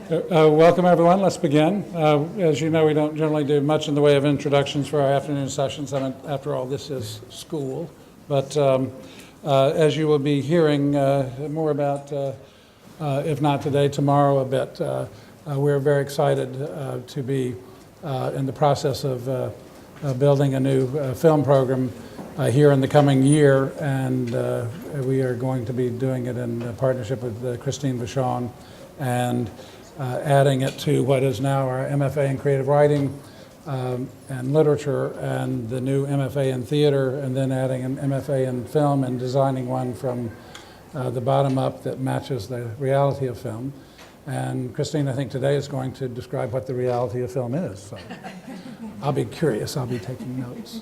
Welcome, everyone. Let's begin. As you know, we don't generally do much in the way of introductions for our afternoon sessions. I mean, after all, this is school. But as you will be hearing more about, if not today, tomorrow a bit, we're very excited to be in the process of building a new film program here in the coming year. And we are going to be doing it in partnership with Christine Vachon and adding it to what is now our MFA in Creative Writing and Literature, and the new MFA in Theater, and then adding an MFA in Film and designing one from the bottom up that matches the reality of film. And Christine, I think today is going to describe what the reality of film is. So I'll be curious. I'll be taking notes.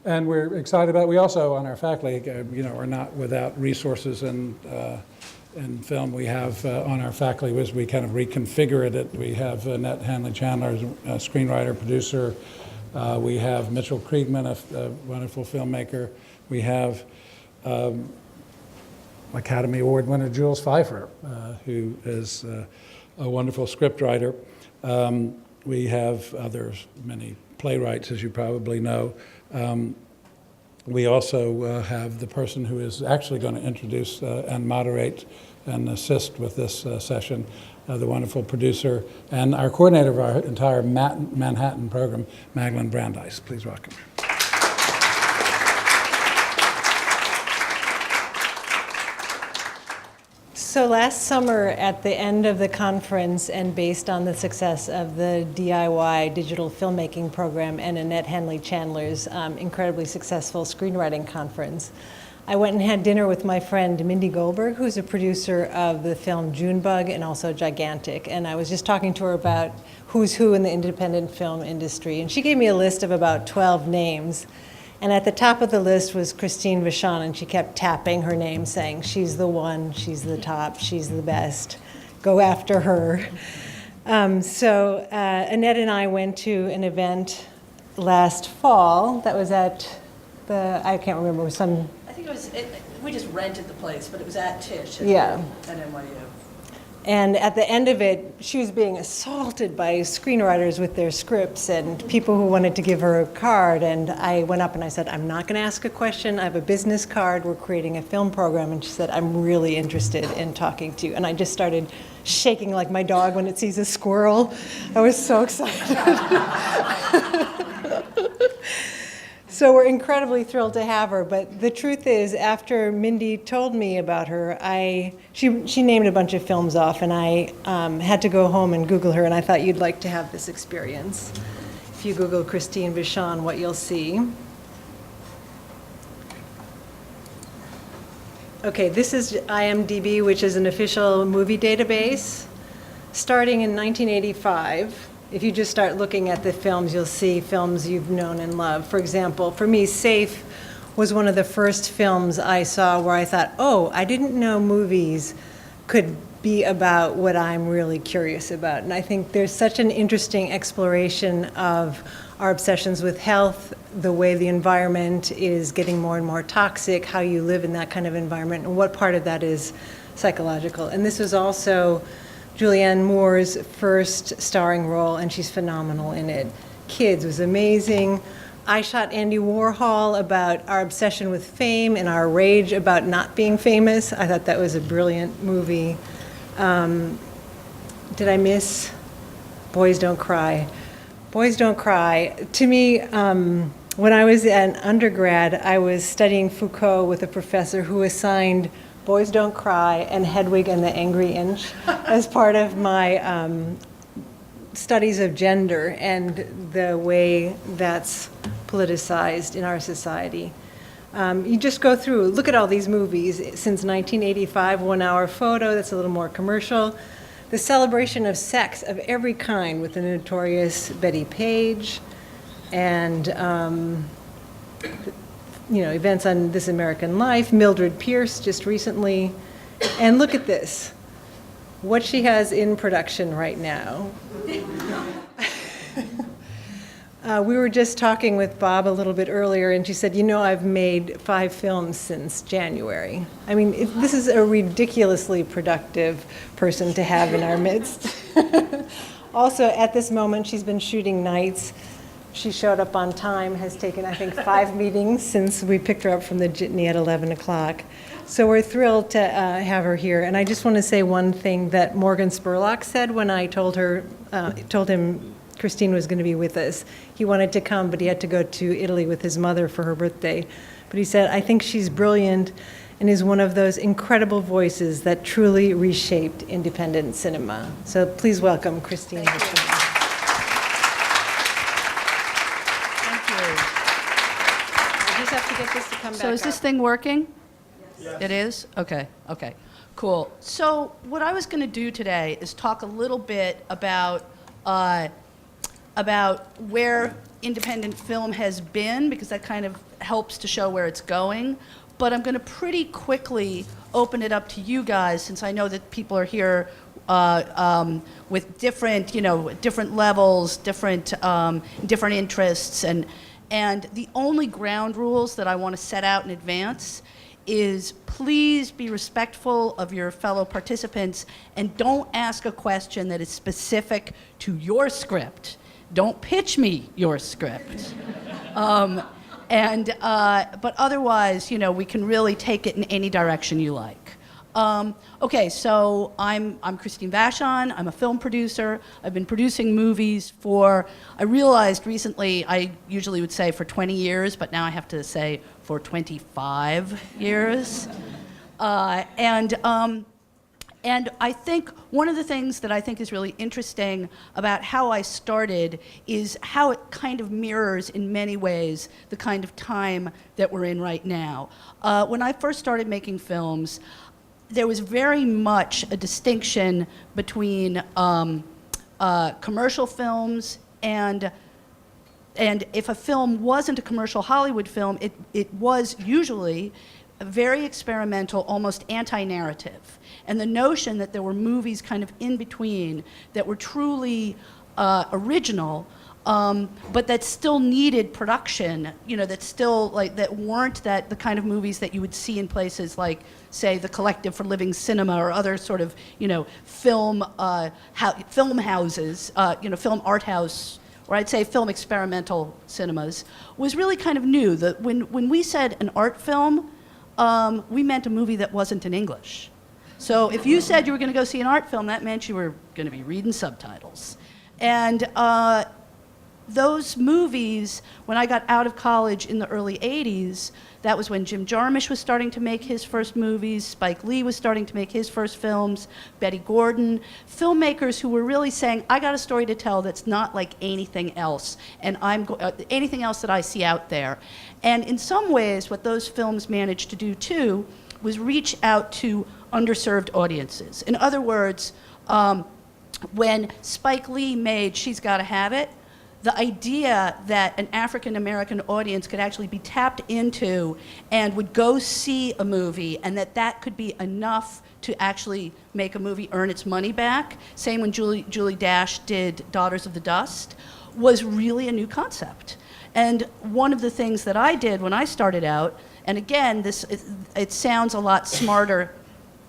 And we're excited about it. We also, on our faculty, are not without resources in film. We have on our faculty, as we kind of reconfigured it, we have Annette Hanley-Chandler, a screenwriter, producer. We have Mitchell Kriegman, a wonderful filmmaker. We have Academy Award winner Jules Feiffer, who is a wonderful scriptwriter. We have many playwrights, as you probably know. We also have the person who is actually going to introduce and moderate and assist with this session, the wonderful producer and our coordinator of our entire Manhattan program, Magdalene Brandeis. Please welcome her. So last summer, at the end of the conference, and based on the success of the DIY digital filmmaking program and Annette Hanley-Chandler's incredibly successful screenwriting conference, I went and had dinner with my friend Mindy Goldberg, who's a producer of the film Junebug and also Gigantic. And I was just talking to her about who's who in the independent film industry. And she gave me a list of about 12 names. And at the top of the list was Christine Vachon, and she kept tapping her name, saying, she's the one, she's the top, she's the best, go after her. So Annette and I went to an event last fall that was at I can't remember, some... I think we just rented the place, but it was at Tisch at NYU. And at the end of it, she was being assaulted by screenwriters with their scripts and people who wanted to give her a card. And I went up and I said, I'm not going to ask a question. I have a business card. We're creating a film program. And she said, I'm really interested in talking to you. And I just started shaking like my dog when it sees a squirrel. I was so excited. So we're incredibly thrilled to have her, but the truth is, after Mindy told me about her, she named a bunch of films off, and I had to go home and Google her, and I thought you'd like to have this experience. If you Google Christine Vachon, what you'll see. Okay, this is IMDb, which is an official movie database, starting in 1985. If you just start looking at the films, you'll see films you've known and loved. For example, for me, Safe was one of the first films I saw where I thought, oh, I didn't know movies could be about what I'm really curious about. And I think there's such an interesting exploration of our obsessions with health, the way the environment is getting more and more toxic, how you live in that kind of environment, and what part of that is psychological. And this was also Julianne Moore's first starring role, and she's phenomenal in it. Kids was amazing. I shot Andy Warhol about our obsession with fame and our rage about not being famous. I thought that was a brilliant movie. Did I miss Boys Don't Cry? Boys Don't Cry. To me, when I was an undergrad, I was studying Foucault with a professor who assigned Boys Don't Cry and Hedwig and the Angry Inch as part of my studies of gender and the way that's politicized in our society. You just go through, look at all these movies since 1985, 1 Hour Photo, that's a little more commercial. The celebration of sex of every kind with the notorious Betty Page, and events on This American Life, Mildred Pierce just recently. And look at this, what she has in production right now. We were just talking with Bob a little bit earlier, and she said, I've made 5 films since January. I mean, this is a ridiculously productive person to have in our midst. Also, at this moment, she's been shooting nights. She showed up on time, has taken, I think, 5 meetings since we picked her up from the jitney at 11 o'clock. So we're thrilled to have her here. And I just want to say one thing that Morgan Spurlock said when I told him Christine was going to be with us. He wanted to come, but he had to go to Italy with his mother for her birthday. But he said, I think she's brilliant and is one of those incredible voices that truly reshaped independent cinema. So please welcome Christine. Thank you. I just have to get this to come back So is this up. thing working? Yes. It is? Okay, cool. So what I was going to do today is talk a little bit about where independent film has been, because that kind of helps to show where it's going. But I'm going to pretty quickly open it up to you guys, since I know that people are here with different, different levels, different interests, and the only ground rules that I want to set out in advance is please be respectful of your fellow participants and don't ask a question that is specific to your script. Don't pitch me your script. But otherwise, we can really take it in any direction you like. Okay, so I'm Christine Vachon. I'm a film producer. I've been producing movies I realized recently, I usually would say for 20 years, but now I have to say for 25 years. And I think one of the things that I think is really interesting about how I started is how it kind of mirrors in many ways the kind of time that we're in right now. When I first started making films, there was very much a distinction between commercial films and if a film wasn't a commercial Hollywood film, it was usually very experimental, almost anti-narrative. And the notion that there were movies kind of in between that were truly original, but that still needed production, that still that weren't the kind of movies that you would see in places like, say, the Collective for Living Cinema or other sort of, film houses, film art house, or I'd say film experimental cinemas, was really kind of new. When we said an art film, we meant a movie that wasn't in English. So if you said you were going to go see an art film, that meant you were going to be reading subtitles. And those movies, when I got out of college in the early 80s, that was when Jim Jarmusch was starting to make his first movies, Spike Lee was starting to make his first films, Betty Gordon, filmmakers who were really saying, I got a story to tell that's not like anything else, and anything else that I see out there. And in some ways, what those films managed to do too was reach out to underserved audiences. In other words, when Spike Lee made She's Gotta Have It, the idea that an African-American audience could actually be tapped into and would go see a movie, and that could be enough to actually make a movie earn its money back, same when Julie Dash did Daughters of the Dust, was really a new concept. And one of the things that I did when I started out, and again, it sounds a lot smarter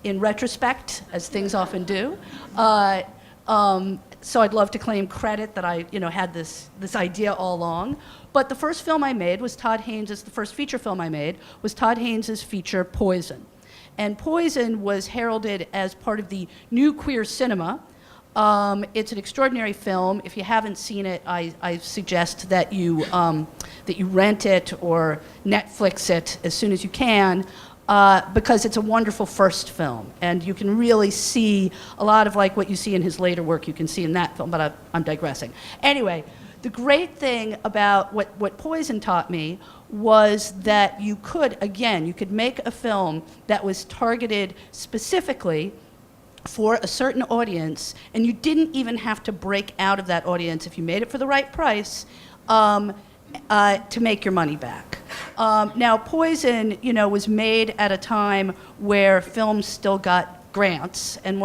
in retrospect, as things often do, so I'd love to claim credit that I, had this idea all along. But the first film I made was the first feature film I made was Todd Haynes' feature Poison. And Poison was heralded as part of the new queer cinema. It's an extraordinary film. If you haven't seen it, I suggest that you rent it or Netflix it as soon as you can. Because it's a wonderful first film, and you can really see a lot of what you see in his later work you can see in that film, but I'm digressing. Anyway, the great thing about what Poison taught me was that you could make a film that was targeted specifically for a certain audience, and you didn't even have to break out of that audience if you made it for the right price to make your money back. Now, Poison, was made at a time where films still got grants, and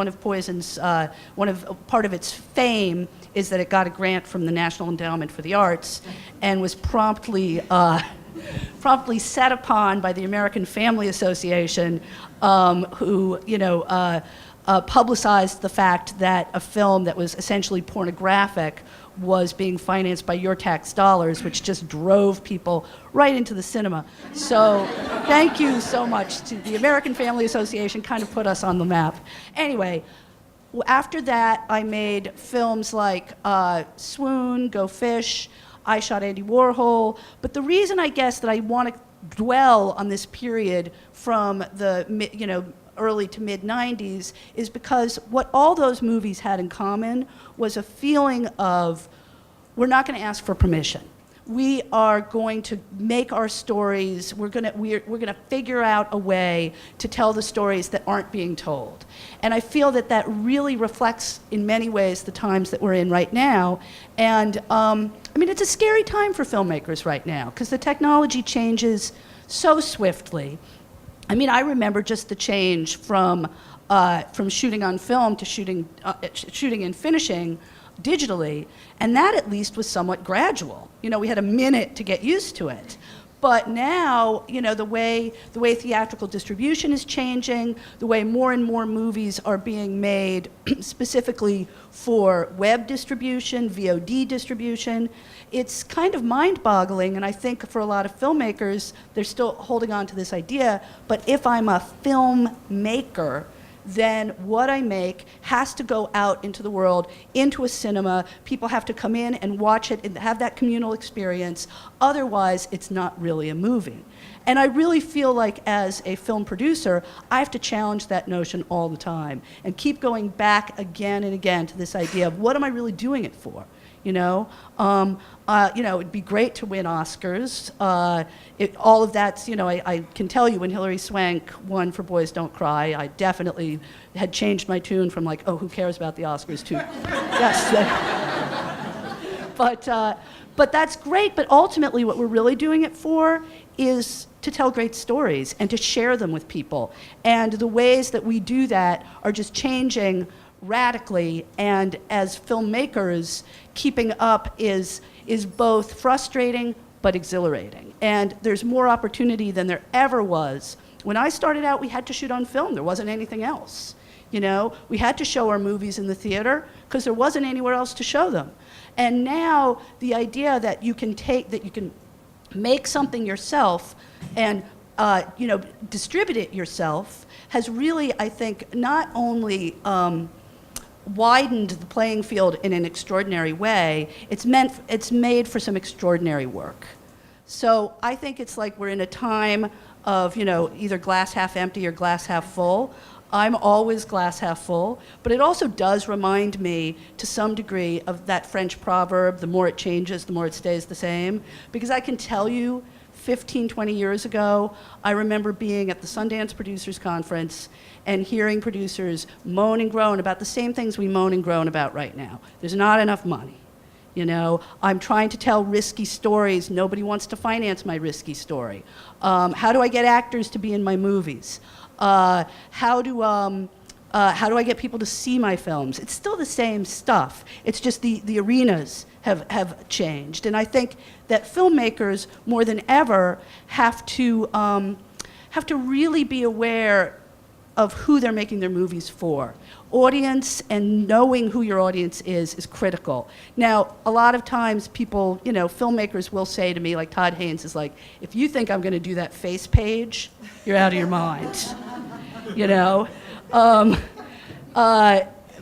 part of its fame is that it got a grant from the National Endowment for the Arts and was promptly set upon by the American Family Association, who, publicized the fact that a film that was essentially pornographic was being financed by your tax dollars, which just drove people right into the cinema. So thank you so much to the American Family Association, kind of put us on the map. Anyway, after that, I made films like Swoon, Go Fish, I Shot Andy Warhol. But the reason, I guess, that I want to dwell on this period from the early to mid-90s is because what all those movies had in common was a feeling of, we're not going to ask for permission. We are going to make our stories, we're going to figure out a way to tell the stories that aren't being told. And I feel that that really reflects in many ways the times that we're in right now. And it's a scary time for filmmakers right now because the technology changes so swiftly. I remember just the change from shooting on film to shooting and finishing digitally, and that at least was somewhat gradual. We had a minute to get used to it. But now, the way theatrical distribution is changing, the way more and more movies are being made specifically for web distribution, VOD distribution, it's kind of mind-boggling, and I think for a lot of filmmakers, they're still holding on to this idea, but if I'm a filmmaker, then what I make has to go out into the world, into a cinema. People have to come in and watch it and have that communal experience. Otherwise, it's not really a movie. And I really feel like as a film producer, I have to challenge that notion all the time and keep going back again and again to this idea of what am I really doing it for? It'd be great to win Oscars. All of that's, I can tell you when Hilary Swank won for Boys Don't Cry, I definitely had changed my tune from like, oh, who cares about the Oscars to, yes. But that's great, but ultimately what we're really doing it for is to tell great stories and to share them with people. And the ways that we do that are just changing radically, and as filmmakers, keeping up is both frustrating but exhilarating. And there's more opportunity than there ever was. When I started out, we had to shoot on film. There wasn't anything else. We had to show our movies in the theater because there wasn't anywhere else to show them. And now the idea that you can make something yourself and distribute it yourself has really, I think, not only widened the playing field in an extraordinary way, it's made for some extraordinary work. So I think it's like we're in a time of, either glass half empty or glass half full. I'm always glass half full, but it also does remind me to some degree of that French proverb, the more it changes, the more it stays the same. Because I can tell you, 15, 20 years ago, I remember being at the Sundance Producers Conference and hearing producers moan and groan about the same things we moan and groan about right now. There's not enough money. I'm trying to tell risky stories. Nobody wants to finance my risky story. How do I get actors to be in my movies? How do I get people to see my films? It's still the same stuff. It's just the arenas have changed. And I think that filmmakers, more than ever, have to really be aware of who they're making their movies for. Audience and knowing who your audience is critical. Now, a lot of times people, filmmakers will say to me, like Todd Haynes is like, if you think I'm gonna do that face page, you're out of your mind.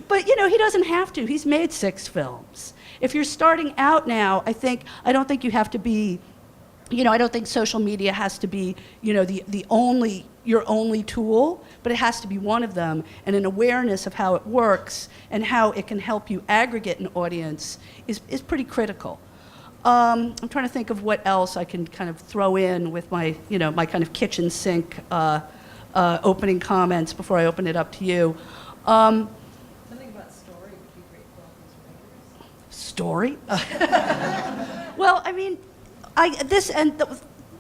But he doesn't have to. He's made 6 films. If you're starting out now, I don't think you have to be, I don't think social media has to be, your only tool, but it has to be one of them, and an awareness of how it works and how it can help you aggregate an audience is pretty critical. I'm trying to think of what else I can kind of throw in with my, my kind of kitchen sink opening comments before I open it up to you. Something about story would be great for all these writers. Story? Well,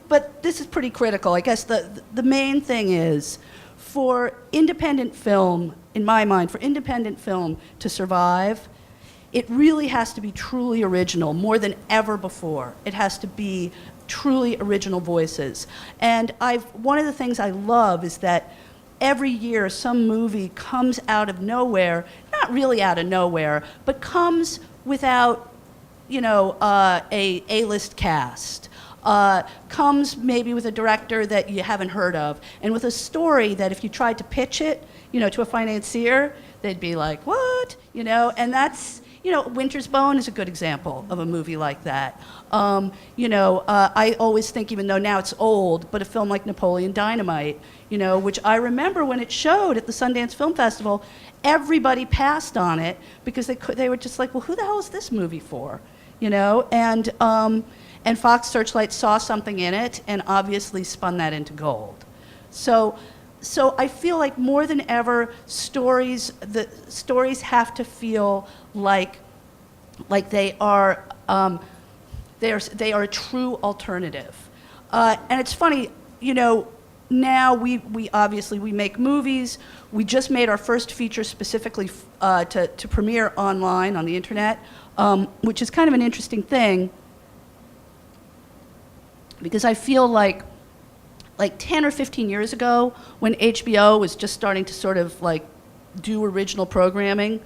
but this is pretty critical. I guess the main thing is, for independent film, in my mind, for independent film to survive, it really has to be truly original, more than ever before. It has to be truly original voices. And one of the things I love is that every year some movie comes out of nowhere, not really out of nowhere, but comes without, a A-list cast. Comes maybe with a director that you haven't heard of, and with a story that if you tried to pitch it, to a financier, they'd be like, what? And that's, Winter's Bone is a good example of a movie like that. I always think, even though now it's old, but a film like Napoleon Dynamite, which I remember when it showed at the Sundance Film Festival, everybody passed on it because they were just like, well, who the hell is this movie for? And Fox Searchlight saw something in it and obviously spun that into gold. So I feel like more than ever, the stories have to feel like they are a true alternative. And it's funny, now we obviously make movies. We just made our first feature specifically to premiere online on the internet, which is kind of an interesting thing, because I feel like 10 or 15 years ago, when HBO was just starting to sort of do original programming,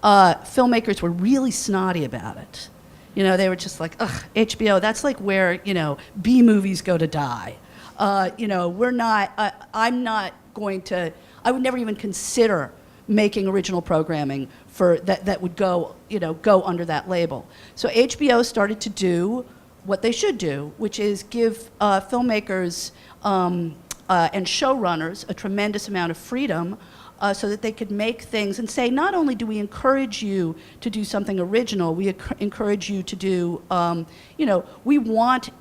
filmmakers were really snotty about it. They were just like, ugh, HBO, that's like where, B movies go to die. We're not, I'm not going to, I would never even consider making original programming for that would go under that label. So HBO started to do what they should do, which is give filmmakers and showrunners a tremendous amount of freedom so that they could make things and say, not only do we encourage you to do something original, we encourage you to do, we want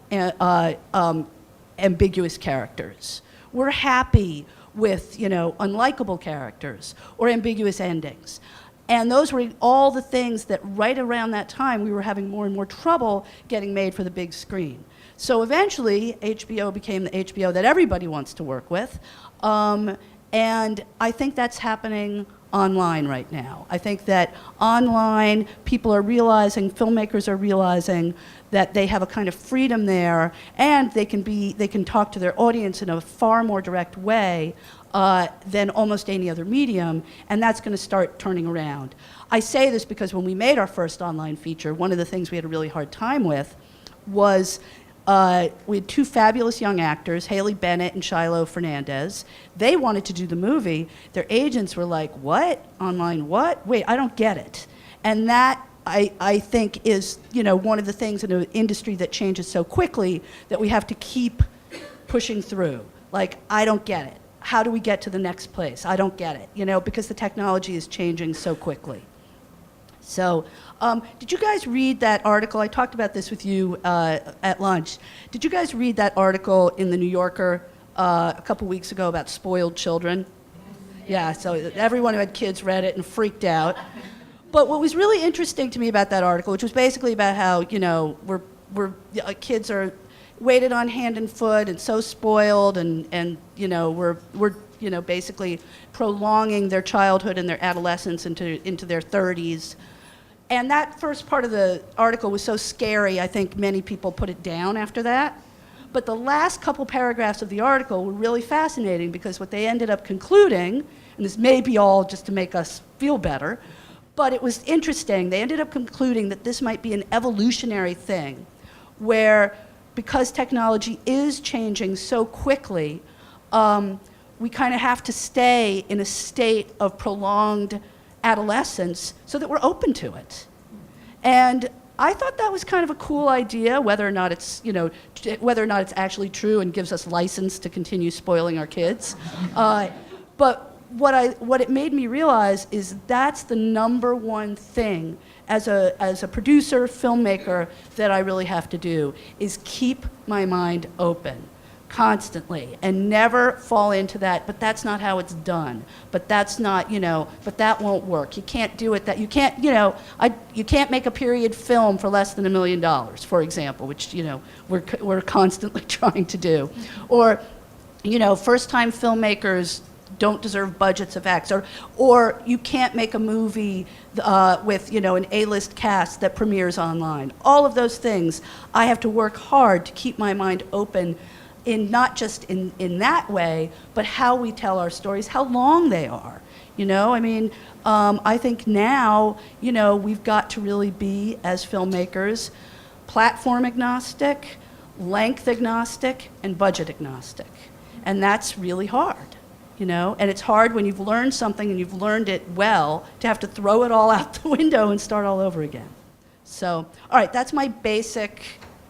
ambiguous characters. We're happy with, unlikable characters or ambiguous endings. And those were all the things that right around that time we were having more and more trouble getting made for the big screen. So eventually, HBO became the HBO that everybody wants to work with. And I think that's happening online right now. I think that online, people are realizing, filmmakers are realizing that they have a kind of freedom there, and they can talk to their audience in a far more direct way than almost any other medium, and that's going to start turning around. I say this because when we made our first online feature, one of the things we had a really hard time with was we had two fabulous young actors, Haley Bennett and Shiloh Fernandez. They wanted to do the movie. Their agents were like, what? Online what? Wait, I don't get it. And that, I think, is one of the things in an industry that changes so quickly that we have to keep pushing through. Like, I don't get it. How do we get to the next place? I don't get it, because the technology is changing so quickly. So, did you guys read that article? I talked about this with you at lunch. Did you guys read that article in the New Yorker a couple weeks ago about spoiled children? Yeah, so everyone who had kids read it and freaked out. But what was really interesting to me about that article, which was basically about how, kids are weighted on hand and foot and so spoiled, and we're basically prolonging their childhood and their adolescence into their 30s. And that first part of the article was so scary, I think many people put it down after that. But the last couple paragraphs of the article were really fascinating, because what they ended up concluding, and this may be all just to make us feel better, but it was interesting. They ended up concluding that this might be an evolutionary thing, where because technology is changing so quickly, we kind of have to stay in a state of prolonged adolescence so that we're open to it. And I thought that was kind of a cool idea, whether or not it's actually true and gives us license to continue spoiling our kids. But what it made me realize is that's the number one thing as a producer, filmmaker, that I really have to do, is keep my mind open constantly and never fall into that, but that's not how it's done. But that's not, but that won't work. You can't do it you can't, you can't make a period film for less than $1 million, for example, which, we're constantly trying to do. Or, first-time filmmakers don't deserve budgets of X, or you can't make a movie with, you know, an A-list cast that premieres online. All of those things, I have to work hard to keep my mind open in not just in that way, but how we tell our stories, how long they are. You know, I mean, I think now, you know, we've got to really be, as filmmakers, platform agnostic, length agnostic, and budget agnostic. And that's really hard, you know? And it's hard when you've learned something and you've learned it well to have to throw it all out the window and start all over again. So, all right, that's my basic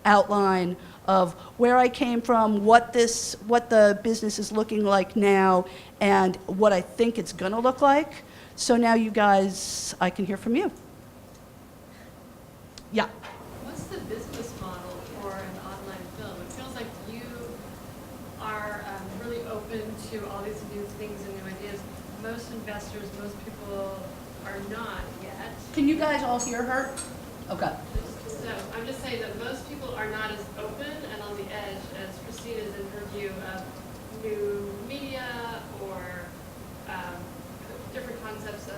outline of where I came from, what the business is looking like now, and what I think it's gonna look like. So now you guys, I can hear from you. Yeah. What's the business model for an online film? It feels like you are really open to all these new things and new ideas. Most investors, most people are not yet. Can you guys all hear her? Okay. So I'm just saying that most people are not as open and on the edge as Christine is in her view of new media or different concepts of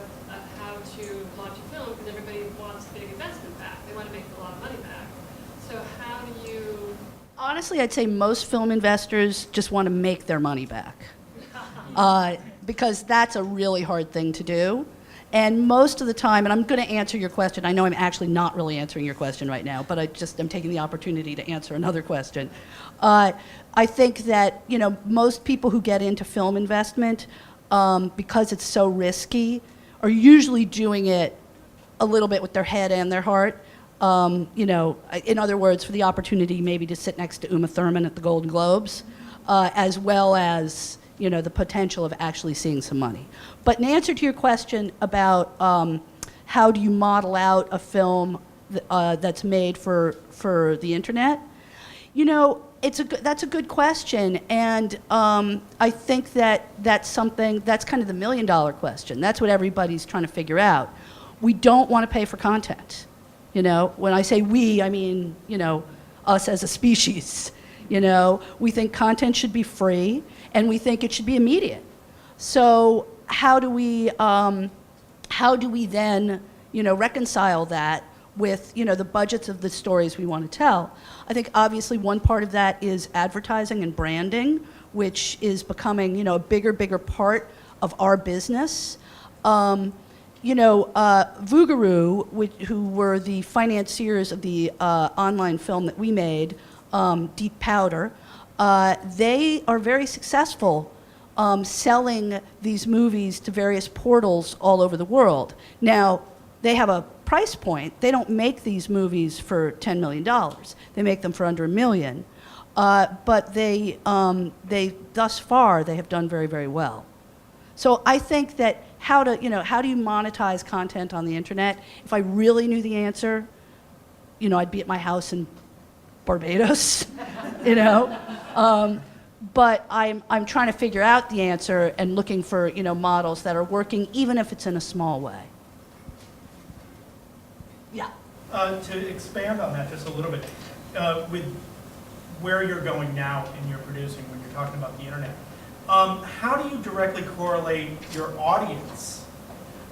how to launch a film, because everybody wants a big investment back. They want to make a lot of money back. So how do you... Honestly, I'd say most film investors just want to make their money back. Because that's a really hard thing to do. And most of the time, and I'm going to answer your question. I know I'm actually not really answering your question right now, but I'm taking the opportunity to answer another question. I think that, you know, most people who get into film investment, because it's so risky, are usually doing it a little bit with their head and their heart. You know, in other words, for the opportunity maybe to sit next to Uma Thurman at the Golden Globes, as well as, you know, the potential of actually seeing some money. But in answer to your question about how do you model out a film that's made for the internet, you know, that's a good question, and I think that's kind of the million-dollar question. That's what everybody's trying to figure out. We don't want to pay for content. You know, when I say we, I mean, you know, us as a species. You know, we think content should be free, and we think it should be immediate. So how do we then, you know, reconcile that with, you know, the budgets of the stories we want to tell? I think obviously one part of that is advertising and branding, which is becoming, you know, a bigger part of our business. You know, Vugaru, who were the financiers of the online film that we made, Deep Powder, they are very successful selling these movies to various portals all over the world. Now, they have a price point. They don't make these movies for $10 million. They make them for under $1 million. But they thus far, they have done very, very well. So I think that how do you monetize content on the internet? If I really knew the answer, you know, I'd be at my house in Barbados, you know. But I'm trying to figure out the answer and looking for, you know, models that are working, even if it's in a small way. Yeah. To expand on that just a little bit, with where you're going now in your producing, when you're talking about the internet, how do you directly correlate your audience?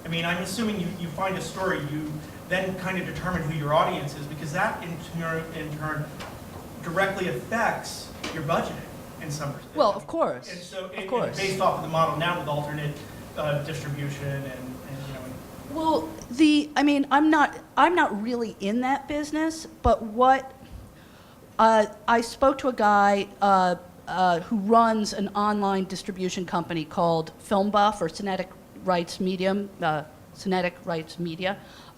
I mean, I'm assuming you find a story, you then kind of determine who your audience is, because that in turn directly affects your budgeting in some respect. Well, of course. And so of course. based off of the model now with alternate distribution and you know. Well, I mean, I'm not really in that business, but what I spoke to a guy who runs an online distribution company called Film Buff, or Cinetic Rights Media,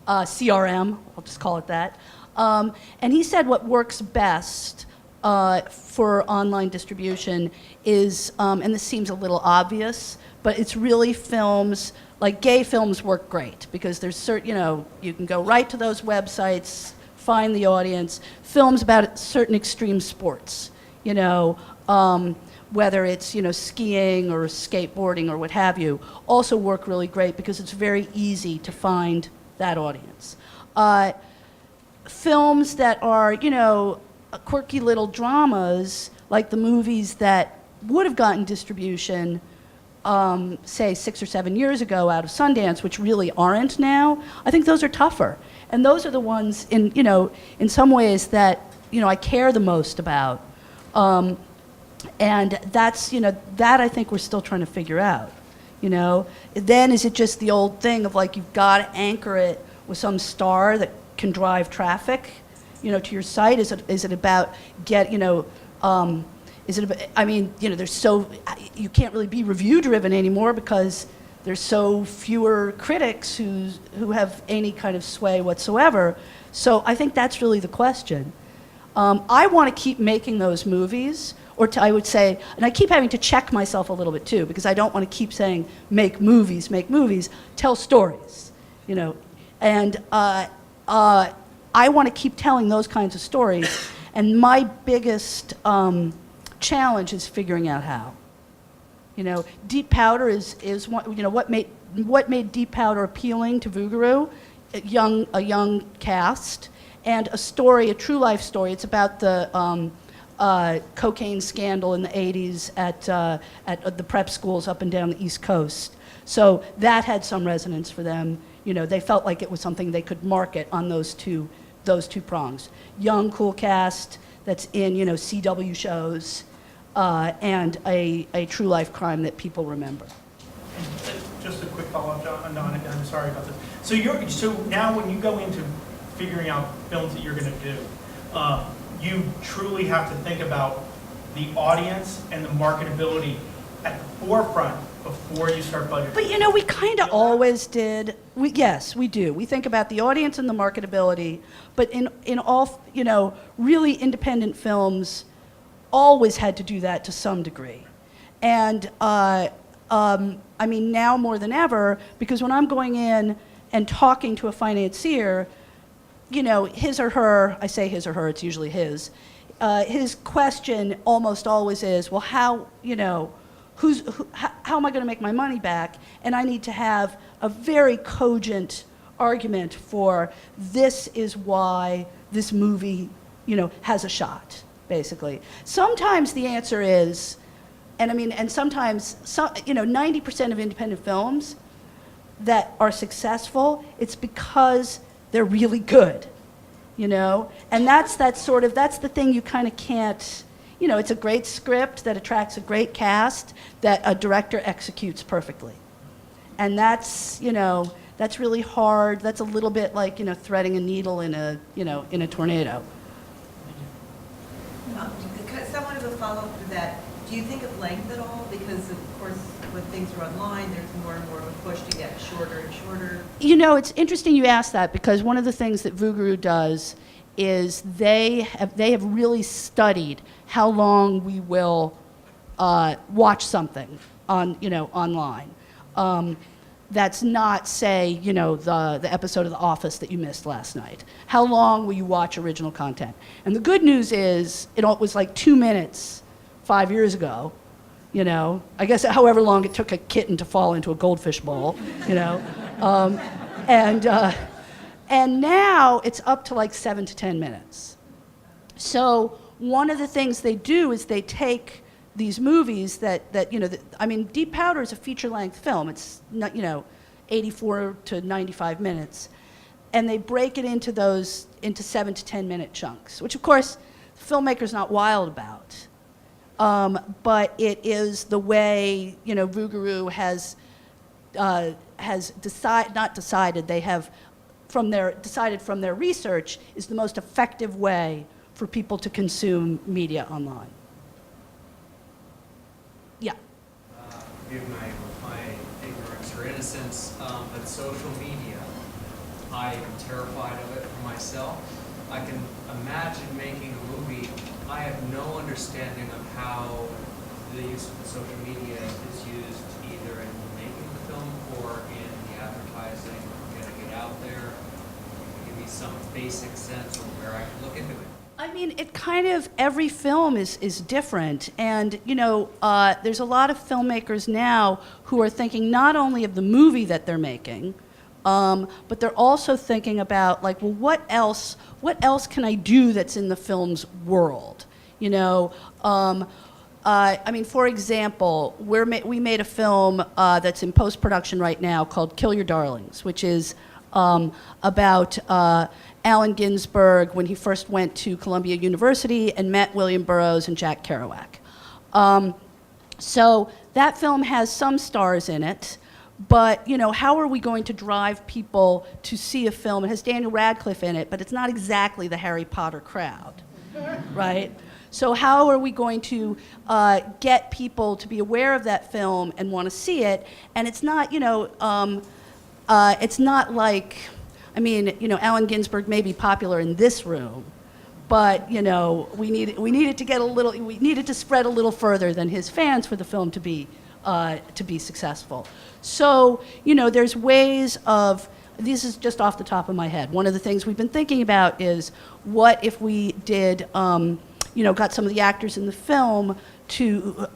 CRM, I'll just call it that. And he said what works best for online distribution is, and this seems a little obvious, but it's really films, like gay films work great because there's certain, you know, you can go right to those websites, find the audience. Films about certain extreme sports, you know, whether it's, you know, skiing or skateboarding or what have you, also work really great because it's very easy to find that audience. Films that are, you know, quirky little dramas, like the movies that would have gotten distribution, say 6 or 7 years ago out of Sundance, which really aren't now, I think those are tougher. And those are the ones in some ways that, I care the most about. And that's, that I think we're still trying to figure out. Then is it just the old thing of like, you've got to anchor it with some star that can drive traffic, to your site? Is it about is it about, you can't really be review driven anymore because there's so fewer critics who have any kind of sway whatsoever. So I think that's really the question. I want to keep making those movies, I would say, and I keep having to check myself a little bit too, because I don't want to keep saying, make movies, tell stories, And I want to keep telling those kinds of stories, and my biggest challenge is figuring out how. Deep Powder is one, what made Deep Powder appealing to Vougarou, a young cast, and a story, a true life story. It's about the cocaine scandal in the 80s at the prep schools up and down the East Coast. So that had some resonance for them. They felt like it was something they could market on those two prongs. Young, cool cast that's in, CW shows, and a true life crime that people remember. Just a quick follow-up, John, I'm sorry about this. So now when you go into figuring out films that you're going to do, you truly have to think about the audience and the marketability at the forefront before you start budgeting. But we kind of always did. Yes, we do. We think about the audience and the marketability, but in all, really independent films always had to do that to some degree. And now more than ever, because when I'm going in and talking to a financier, his or her, I say his or her, it's usually his question almost always is, well, how am I going to make my money back? And I need to have a very cogent argument for this is why this movie, has a shot, basically. Sometimes the answer is, and sometimes, 90% of independent films that are successful, it's because they're really good, and that's the thing you kind of can't, it's a great script that attracts a great cast that a director executes perfectly, and that's really hard. That's a little bit like threading a needle in a tornado. Somewhat of a follow-up to that. Do you think of length at all? Because of course, when things are online, there's more and more of a push to get shorter and shorter. It's interesting you ask that, because one of the things that Vougarou does is they have really studied how long we will watch something online. That's not, say, the episode of The Office that you missed last night. How long will you watch original content? And the good news is, it was like 2 minutes 5 years ago. I guess however long it took a kitten to fall into a goldfish bowl, and now it's up to like 7 to 10 minutes. So one of the things they do is they take these movies Deep Powder is a feature-length film. It's not, 84 to 95 minutes, and they break it into 7 to 10 minute chunks, which of course the filmmaker's not wild about. But it is the way, Vougarou has decided from their research is the most effective way for people to consume media online. Yeah. Forgive my ignorance or innocence, but social media, I am terrified of it for myself. I can imagine making a movie. I have no understanding of how the use of social media is used either in making the film or in the advertising, getting it out there. Give me some basic sense of where I can look into it. It kind of, every film is different. And, there's a lot of filmmakers now who are thinking not only of the movie that they're making, but they're also thinking about, like, well, what else can I do that's in the film's world? I mean, for example, we made a film that's in post-production right now called Kill Your Darlings, which is about Allen Ginsberg when he first went to Columbia University and met William Burroughs and Jack Kerouac. So that film has some stars in it, but how are we going to drive people to see a film? It has Daniel Radcliffe in it, but it's not exactly the Harry Potter crowd, right? So how are we going to get people to be aware of that film and want to see it? And it's not, it's not like, I mean, Allen Ginsberg may be popular in this room, but we needed to spread a little further than his fans for the film to be successful. So there's ways of. This is just off the top of my head. One of the things we've been thinking about is what if we did, got some of the actors in the film to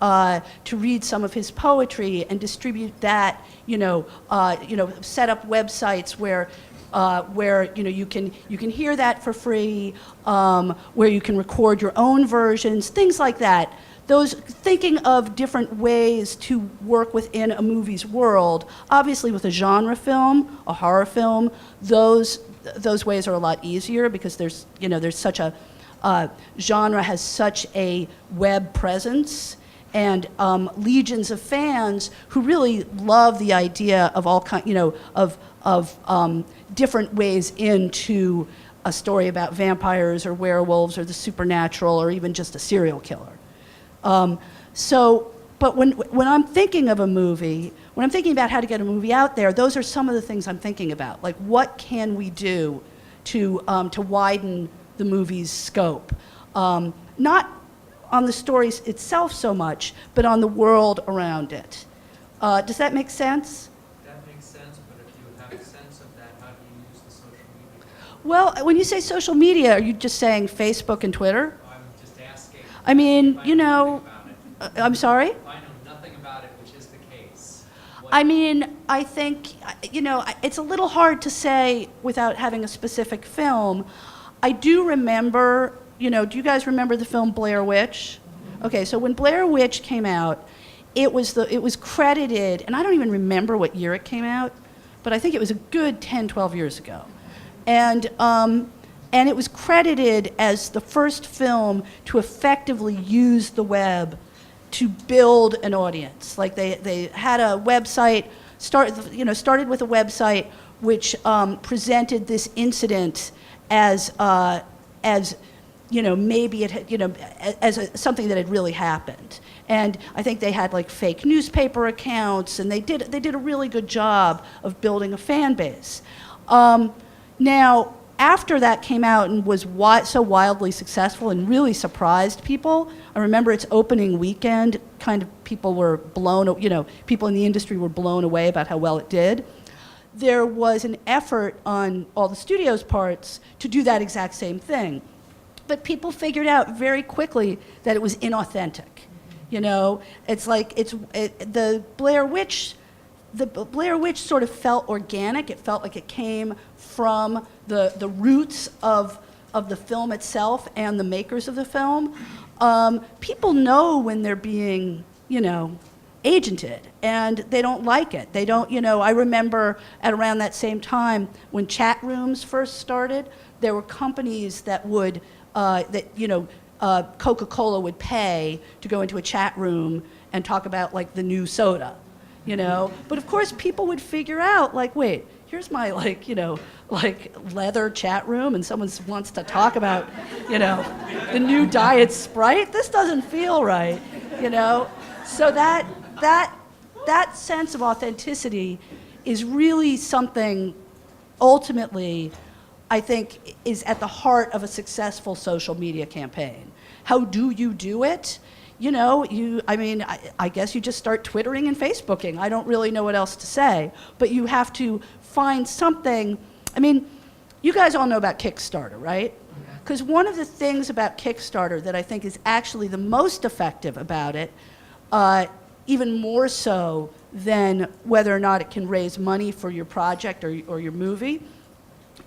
read some of his poetry and distribute that, set up websites where you can hear that for free, where you can record your own versions, things like that. Those thinking of different ways to work within a movie's world. Obviously, with a genre film, a horror film, those ways are a lot easier because there's such a genre has such a web presence and legions of fans who really love the idea of all of different ways into a story about vampires or werewolves or the supernatural or even just a serial killer. But when I'm thinking of a movie, when I'm thinking about how to get a movie out there, those are some of the things I'm thinking about. Like, what can we do to widen the movie's scope? Not on the story itself so much, but on the world around it. Does that make sense? That makes sense, but if you have a sense of that, how do you use the social media? Well, when you say social media, are you just saying Facebook and Twitter? I'm just asking. I mean, if I know nothing about it. I'm sorry? If I know nothing about it, which is the case. I mean, I think, it's a little hard to say without having a specific film. I do remember, do you guys remember the film Blair Witch? Okay, so when Blair Witch came out, it was credited, and I don't even remember what year it came out, but I think it was a good 10, 12 years ago. And it was credited as the first film to effectively use the web to build an audience. Like they had a website, started with a website which presented this incident as maybe it had, as something that had really happened. And I think they had like fake newspaper accounts, and they did a really good job of building a fan base. Now, after that came out and was so wildly successful and really surprised people, I remember its opening weekend, kind of people were people in the industry were blown away about how well it did. There was an effort on all the studio's parts to do that exact same thing. But people figured out very quickly that it was inauthentic. It's like the Blair Witch sort of felt organic. It felt like it came from the roots of the film itself and the makers of the film. People know when they're being, agented, and they don't like it. They don't, I remember at around that same time when chat rooms first started, there were companies that would, Coca-Cola would pay to go into a chat room and talk about like the new soda, But of course people would figure out like, wait, here's my leather chat room and someone wants to talk about, the new Diet Sprite. This doesn't feel right, So that sense of authenticity is really something ultimately I think is at the heart of a successful social media campaign. How do you do it? I guess you just start Twittering and Facebooking. I don't really know what else to say, but you have to find something. You guys all know about Kickstarter, right? Because one of the things about Kickstarter that I think is actually the most effective about it, even more so than whether or not it can raise money for your project or your movie,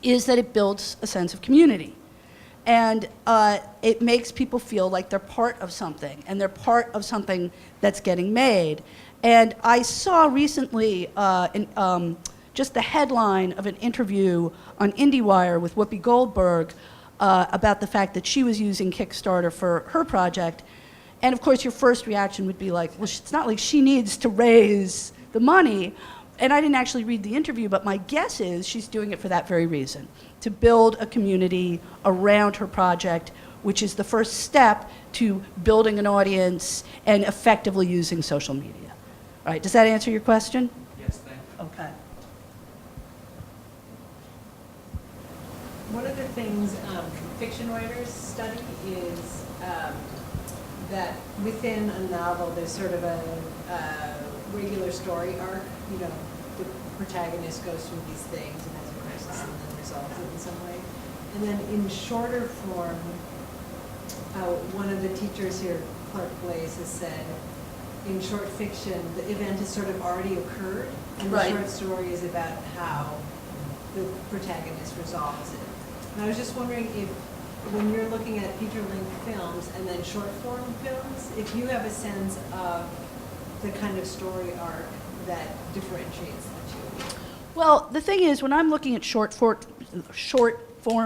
is that it builds a sense of community. And it makes people feel like they're part of something, and they're part of something that's getting made. And I saw recently just the headline of an interview on IndieWire with Whoopi Goldberg about the fact that she was using Kickstarter for her project. And of course, your first reaction would be like, well, it's not like she needs to raise the money. And I didn't actually read the interview, but my guess is she's doing it for that very reason, to build a community around her project, which is the first step to building an audience and effectively using social media. All right, does that answer your question? Yes, thank you. Okay. One of the things fiction writers study is that within a novel, there's sort of a regular story arc. You know, the protagonist goes through these things and has a crisis and then resolves it in some way. And then in shorter form, one of the teachers here, Clark Blaze, has said, in short fiction, the event has sort of already occurred, and the Right. short story is about how the protagonist resolves it. And I was just wondering if, when you're looking at feature-length films and then short-form films, if you have a sense of the kind of story arc that differentiates the two. Well, the thing is, when I'm looking at short form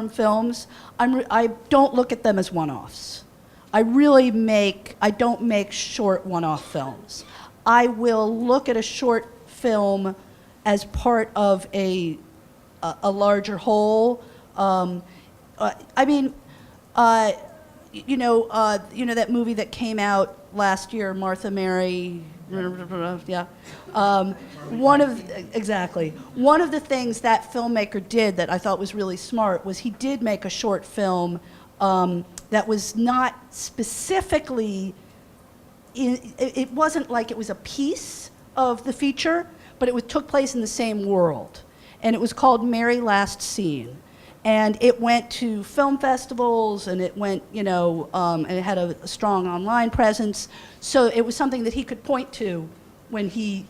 films, I don't look at them as one-offs. I don't make short one-off films. I will look at a short film as part of a larger whole. You know that movie that came out last year, Martha Mary, yeah. One of the things that filmmaker did that I thought was really smart was he did make a short film that was not specifically, it wasn't like it was a piece of the feature, but it took place in the same world. And it was called Mary Last Scene. And it went to film festivals, and it went, and it had a strong online presence. So it was something that he could point to when he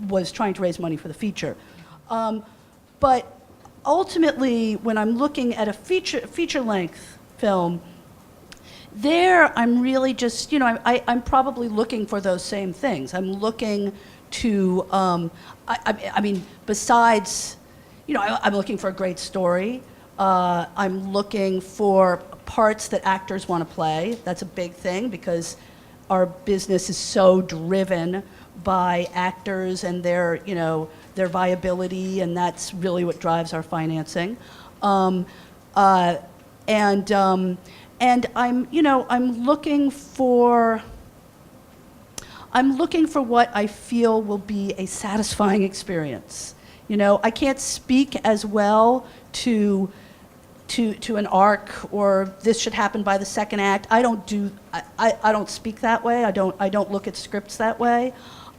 was trying to raise money for the feature. But ultimately, when I'm looking at a feature-length film, there I'm really just, I'm probably looking for those same things. I'm looking to, besides, I'm looking for a great story. I'm looking for parts that actors want to play. That's a big thing because our business is so driven by actors and their viability, and that's really what drives our financing. And I'm looking for what I feel will be a satisfying experience. I can't speak as well to an arc or this should happen by the second act. I don't speak that way. I don't look at scripts that way.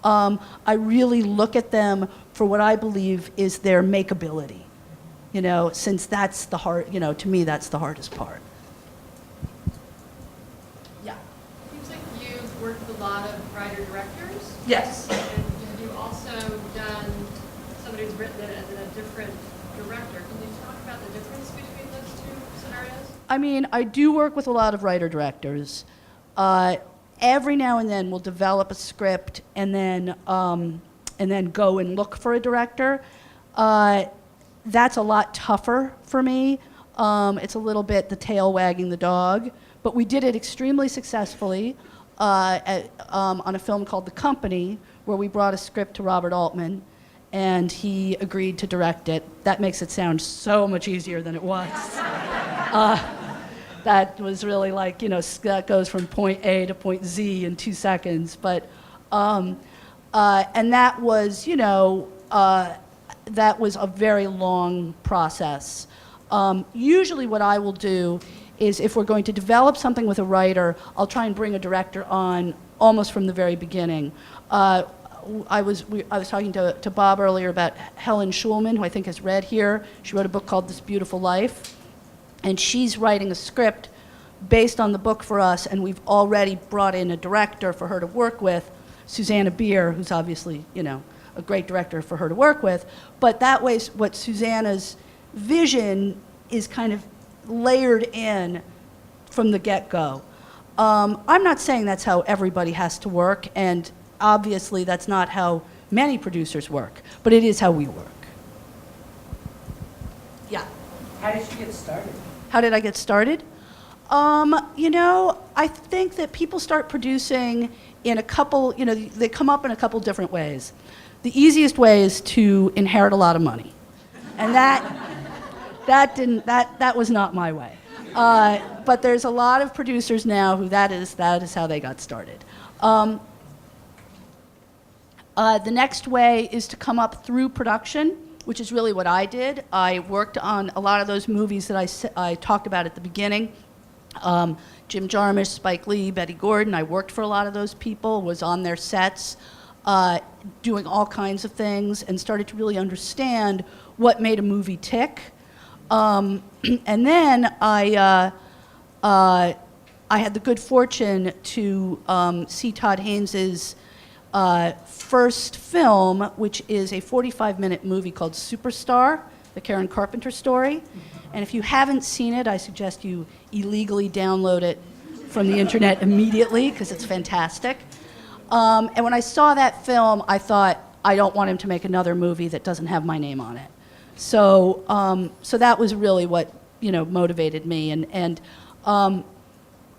I really look at them for what I believe is their makeability. Since that's the hard, to me that's the hardest part. Yeah. Seems like you've worked with a lot of writer-directors. Yes. And have you also done somebody who's written it and then a different director? Can you talk about the difference between those two scenarios? I do work with a lot of writer-directors. Every now and then we'll develop a script and then go and look for a director. That's a lot tougher for me. It's a little bit the tail wagging the dog, but we did it extremely successfully on a film called The Company, where we brought a script to Robert Altman, and he agreed to direct it. That makes it sound so much easier than it was. That was really like, that goes from point A to point Z in 2 seconds. But, and that was, that was a very long process. Usually what I will do is if we're going to develop something with a writer, I'll try and bring a director on almost from the very beginning. I was talking to Bob earlier about Helen Schulman, who I think has read here. She wrote a book called This Beautiful Life. And she's writing a script based on the book for us, and we've already brought in a director for her to work with, Suzanna Beer, who's obviously, a great director for her to work with. But that way, what Susanna's vision is kind of layered in from the get-go. I'm not saying that's how everybody has to work, and obviously that's not how many producers work, but it is how we work. Yeah. How did you get started? How did I get started? I think that people start producing in a couple, they come up in a couple different ways. The easiest way is to inherit a lot of money. And that was not my way. But there's a lot of producers now who that is how they got started. The next way is to come up through production, which is really what I did. I worked on a lot of those movies that I talked about at the beginning. Jim Jarmusch, Spike Lee, Betty Gordon. I worked for a lot of those people, was on their sets, doing all kinds of things, and started to really understand what made a movie tick. And then I had the good fortune to see Todd Haynes's first film, which is a 45-minute movie called Superstar, the Karen Carpenter story. And if you haven't seen it, I suggest you illegally download it from the internet immediately, because it's fantastic. And when I saw that film, I thought, I don't want him to make another movie that doesn't have my name on it. So that was really what motivated me. And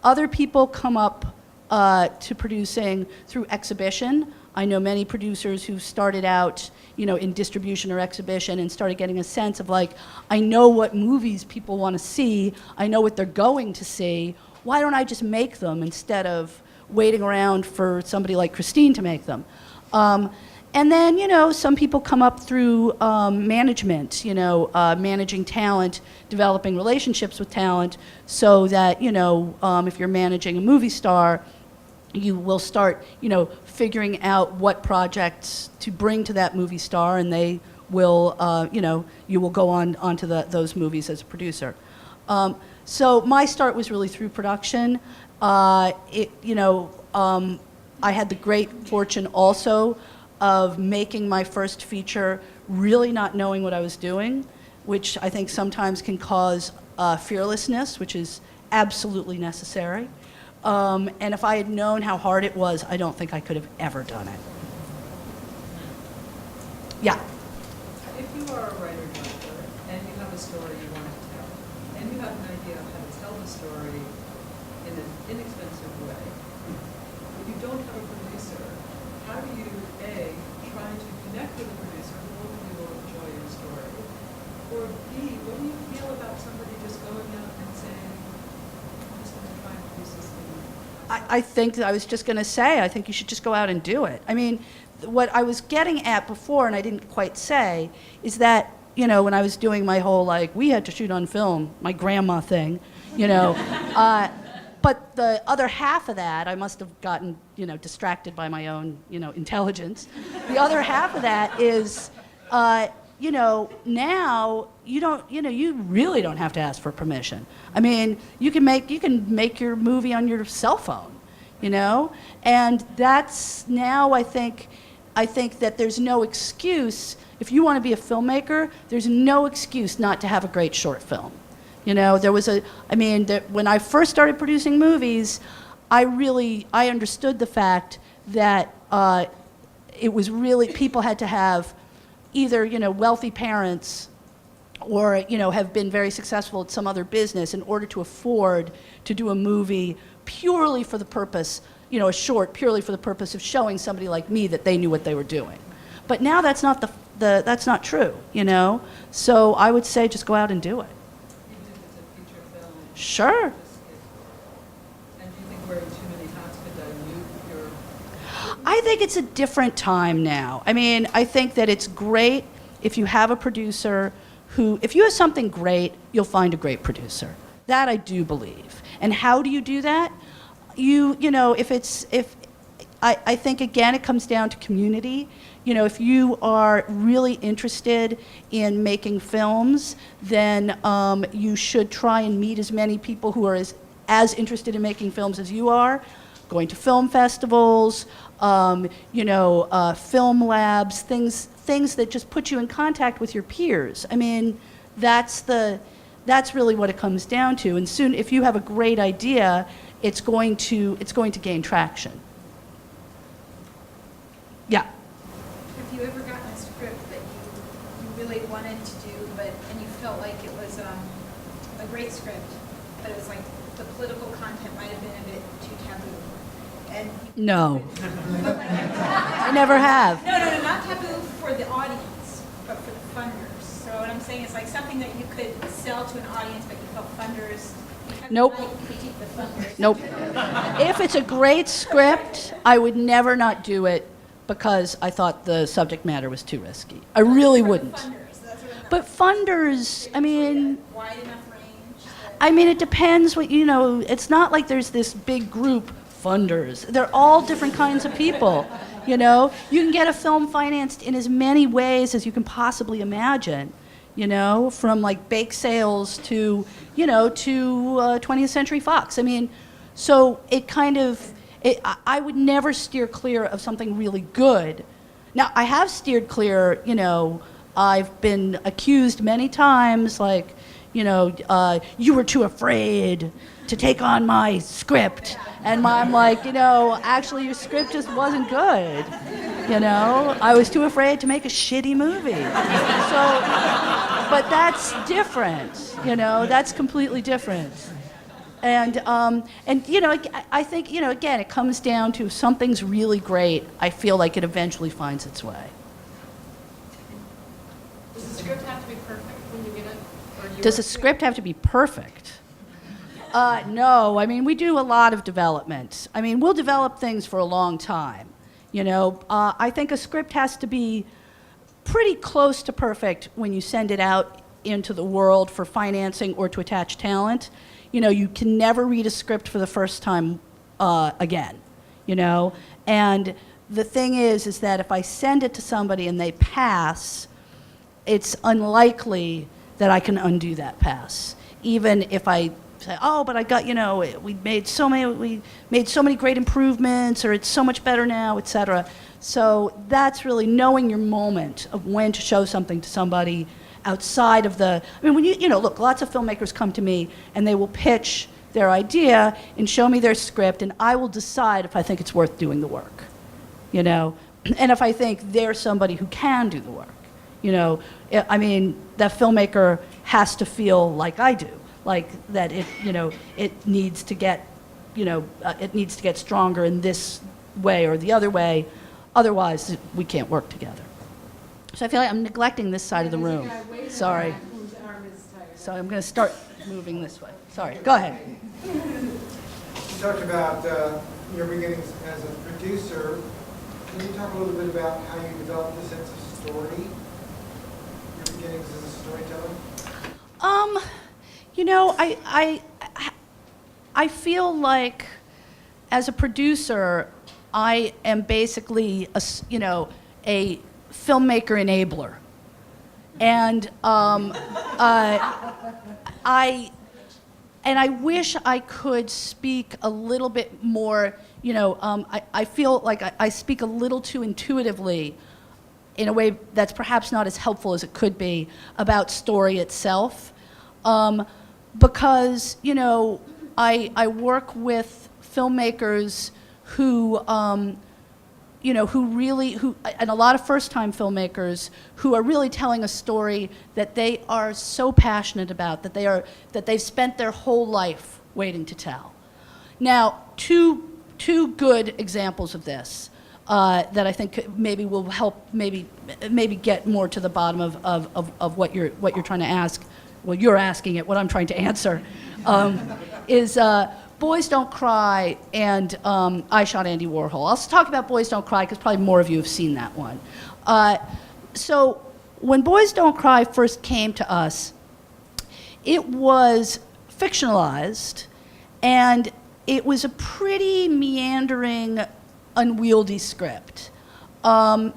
other people come up to producing through exhibition. I know many producers who started out, in distribution or exhibition and started getting a sense of like, I know what movies people want to see. I know what they're going to see. Why don't I just make them instead of waiting around for somebody like Christine to make them? And then, some people come up through management, managing talent, developing relationships with talent, so that, if you're managing a movie star, you will start, figuring out what projects to bring to that movie star, and they will, you will go on onto those movies as a producer. So my start was really through production. I had the great fortune also of making my first feature really not knowing what I was doing, which I think sometimes can cause fearlessness, which is absolutely necessary. And if I had known how hard it was, I don't think I could have ever done it. Yeah. If you are a writer-director and you have a story you want to tell, and you have an idea of how to tell the story in an inexpensive way, if you don't have a producer, how do you, A, try to connect with a producer who hopefully will enjoy your story, or B, what do you feel about somebody just going out and saying, I'm just going to try and produce this thing? I think I was just going to say, I think you should just go out and do it. I mean, what I was getting at before, and I didn't quite say, is that, when I was doing my whole, we had to shoot on film, my grandma thing, but the other half of that, I must have gotten, distracted by my own, intelligence. The other half of that is, now you don't, you really don't have to ask for permission. I mean, you can make your movie on your cell phone, and that's now I think that there's no excuse. If you want to be a filmmaker, there's no excuse not to have a great short film. There was when I first started producing movies, I understood the fact that it was really, people had to have either, wealthy parents or, have been very successful at some other business in order to afford to do a movie purely for the purpose, a short purely for the purpose of showing somebody like me that they knew what they were doing. But now that's not that's not true, So I would say just go out and do it. Even if it's a feature film? Sure. And do you think wearing too many hats could dilute your... I think it's a different time now. I mean, I think that it's great if you have a producer who, if you have something great, you'll find a great producer. That I do believe. And how do you do that? I think, again, it comes down to community. If you are really interested in making films, then you should try and meet as many people who are as interested in making films as you are, going to film festivals, film labs, things that just put you in contact with your peers. I mean, that's the That's really what it comes down to. And soon, if you have a great idea, it's going to gain traction. Yeah. Have you ever gotten a script that you really wanted to do, and you felt like it was a great script, but it was like the political content might have been a bit too taboo? And No. I never have. no, not taboo for the audience, but for the funders. So what I'm saying is like something that you could sell to an audience, but you felt funders. Nope. Might critique the funders. Nope. If it's a great script, I would never not do it because I thought the subject matter was too risky. I really wouldn't. Funders, that's what I'm But funders, I mean, wide enough range. it depends what, it's not like there's this big group, funders. They're all different kinds of people, You can get a film financed in as many ways as you can possibly imagine, from like bake sales to, to 20th Century Fox. So it kind of, I would never steer clear of something really good. Now, I have steered clear, I've been accused many times, like, you were too afraid to take on my script. And I'm like, actually your script just wasn't good. I was too afraid to make a shitty movie. So, but that's different, that's completely different. And I think, again, it comes down to if something's really great, I feel like it eventually finds its way. Does the script have to be perfect when you get it? Does the script have to be perfect? No, we do a lot of development. We'll develop things for a long time. I think a script has to be pretty close to perfect when you send it out into the world for financing or to attach talent. You can never read a script for the first time again, And the thing is that if I send it to somebody and they pass, it's unlikely that I can undo that pass. Even if I say, oh, but I got, we made so many great improvements, or it's so much better now, etc. So that's really knowing your moment of when to show something to somebody outside of the, when look, lots of filmmakers come to me and they will pitch their idea and show me their script, and I will decide if I think it's worth doing the work, and if I think they're somebody who can do the work. That filmmaker has to feel like I do, like that it needs to get, it needs to get stronger in this way or the other way, otherwise we can't work together. So I feel like I'm neglecting this side of the room. Sorry. So I'm going to start moving this way. Sorry, go ahead. You talked about your beginnings as a producer. Can you talk a little bit about how you developed a sense of story? Your beginnings as a storyteller? I feel like as a producer, I am basically a filmmaker enabler. And I wish I could speak a little bit more, I feel like I speak a little too intuitively in a way that's perhaps not as helpful as it could be about story itself. Because, I work with filmmakers who, and a lot of first-time filmmakers who are really telling a story that they are so passionate about, that they've spent their whole life waiting to tell. Now, two good examples of this that I think maybe will help maybe get more to the bottom of what you're trying to ask. Well, you're asking it. What I'm trying to answer is. Boys Don't Cry and I Shot Andy Warhol. I'll talk about Boys Don't Cry because probably more of you have seen that one. So when Boys Don't Cry first came to us, it was fictionalized, and it was a pretty meandering, unwieldy script. And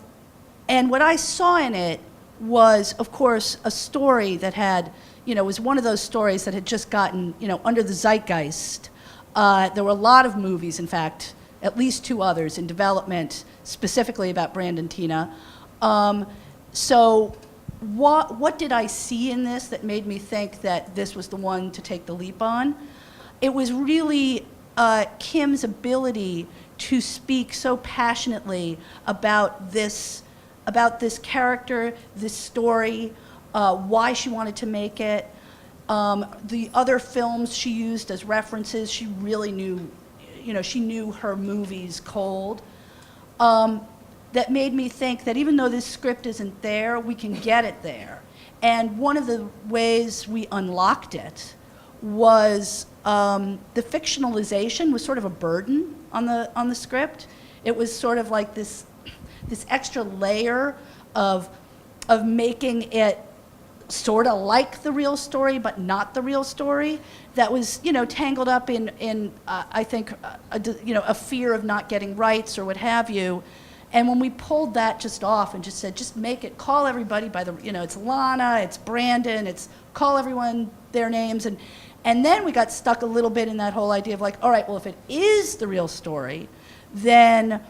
what I saw in it was, of course, a story that had, was one of those stories that had just gotten, under the zeitgeist. There were a lot of movies, in fact, at least 2 others in development, specifically about Brandeis. So what did I see in this that made me think that this was the one to take the leap on? It was really Kim's ability to speak so passionately about this character, this story, why she wanted to make it. The other films she used as references, she really knew, she knew her movies cold. That made me think that even though this script isn't there, we can get it there. And one of the ways we unlocked it was the fictionalization was sort of a burden on the script. It was sort of like this extra layer of making it sort of like the real story, but not the real story. That was, tangled up in I think, a fear of not getting rights or what have you. And when we pulled that just off and just said, just make it, call everybody by the, it's Lana, it's Brandon, it's call everyone their names. And then we got stuck a little bit in that whole idea of like, all right, well, if it is the real story, then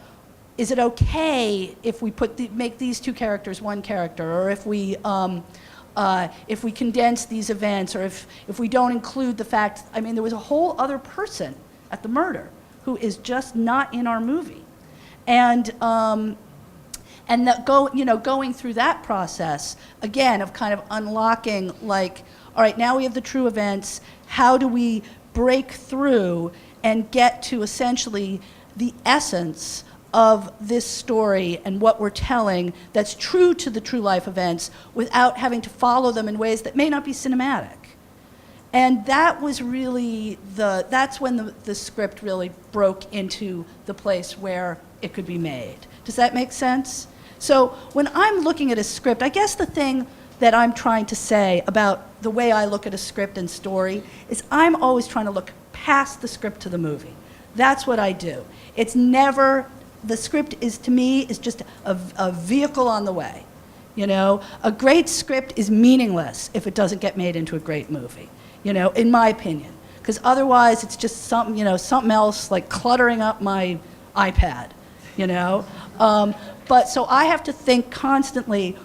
is it okay if we make these two characters one character, or if we condense these events, or if we don't include the fact, there was a whole other person at the murder who is just not in our movie. And going through that process, again, of kind of unlocking, like, all right, now we have the true events, how do we break through and get to essentially the essence of this story and what we're telling that's true to the true life events without having to follow them in ways that may not be cinematic. And that was really that's when the script really broke into the place where it could be made. Does that make sense? So when I'm looking at a script, I guess the thing that I'm trying to say about the way I look at a script and story is I'm always trying to look past the script to the movie. That's what I do. It's never, the script is, to me, is just a vehicle on the way. A great script is meaningless if it doesn't get made into a great movie, in my opinion. Because otherwise it's just something, something else like cluttering up my iPad. But so I have to think constantly,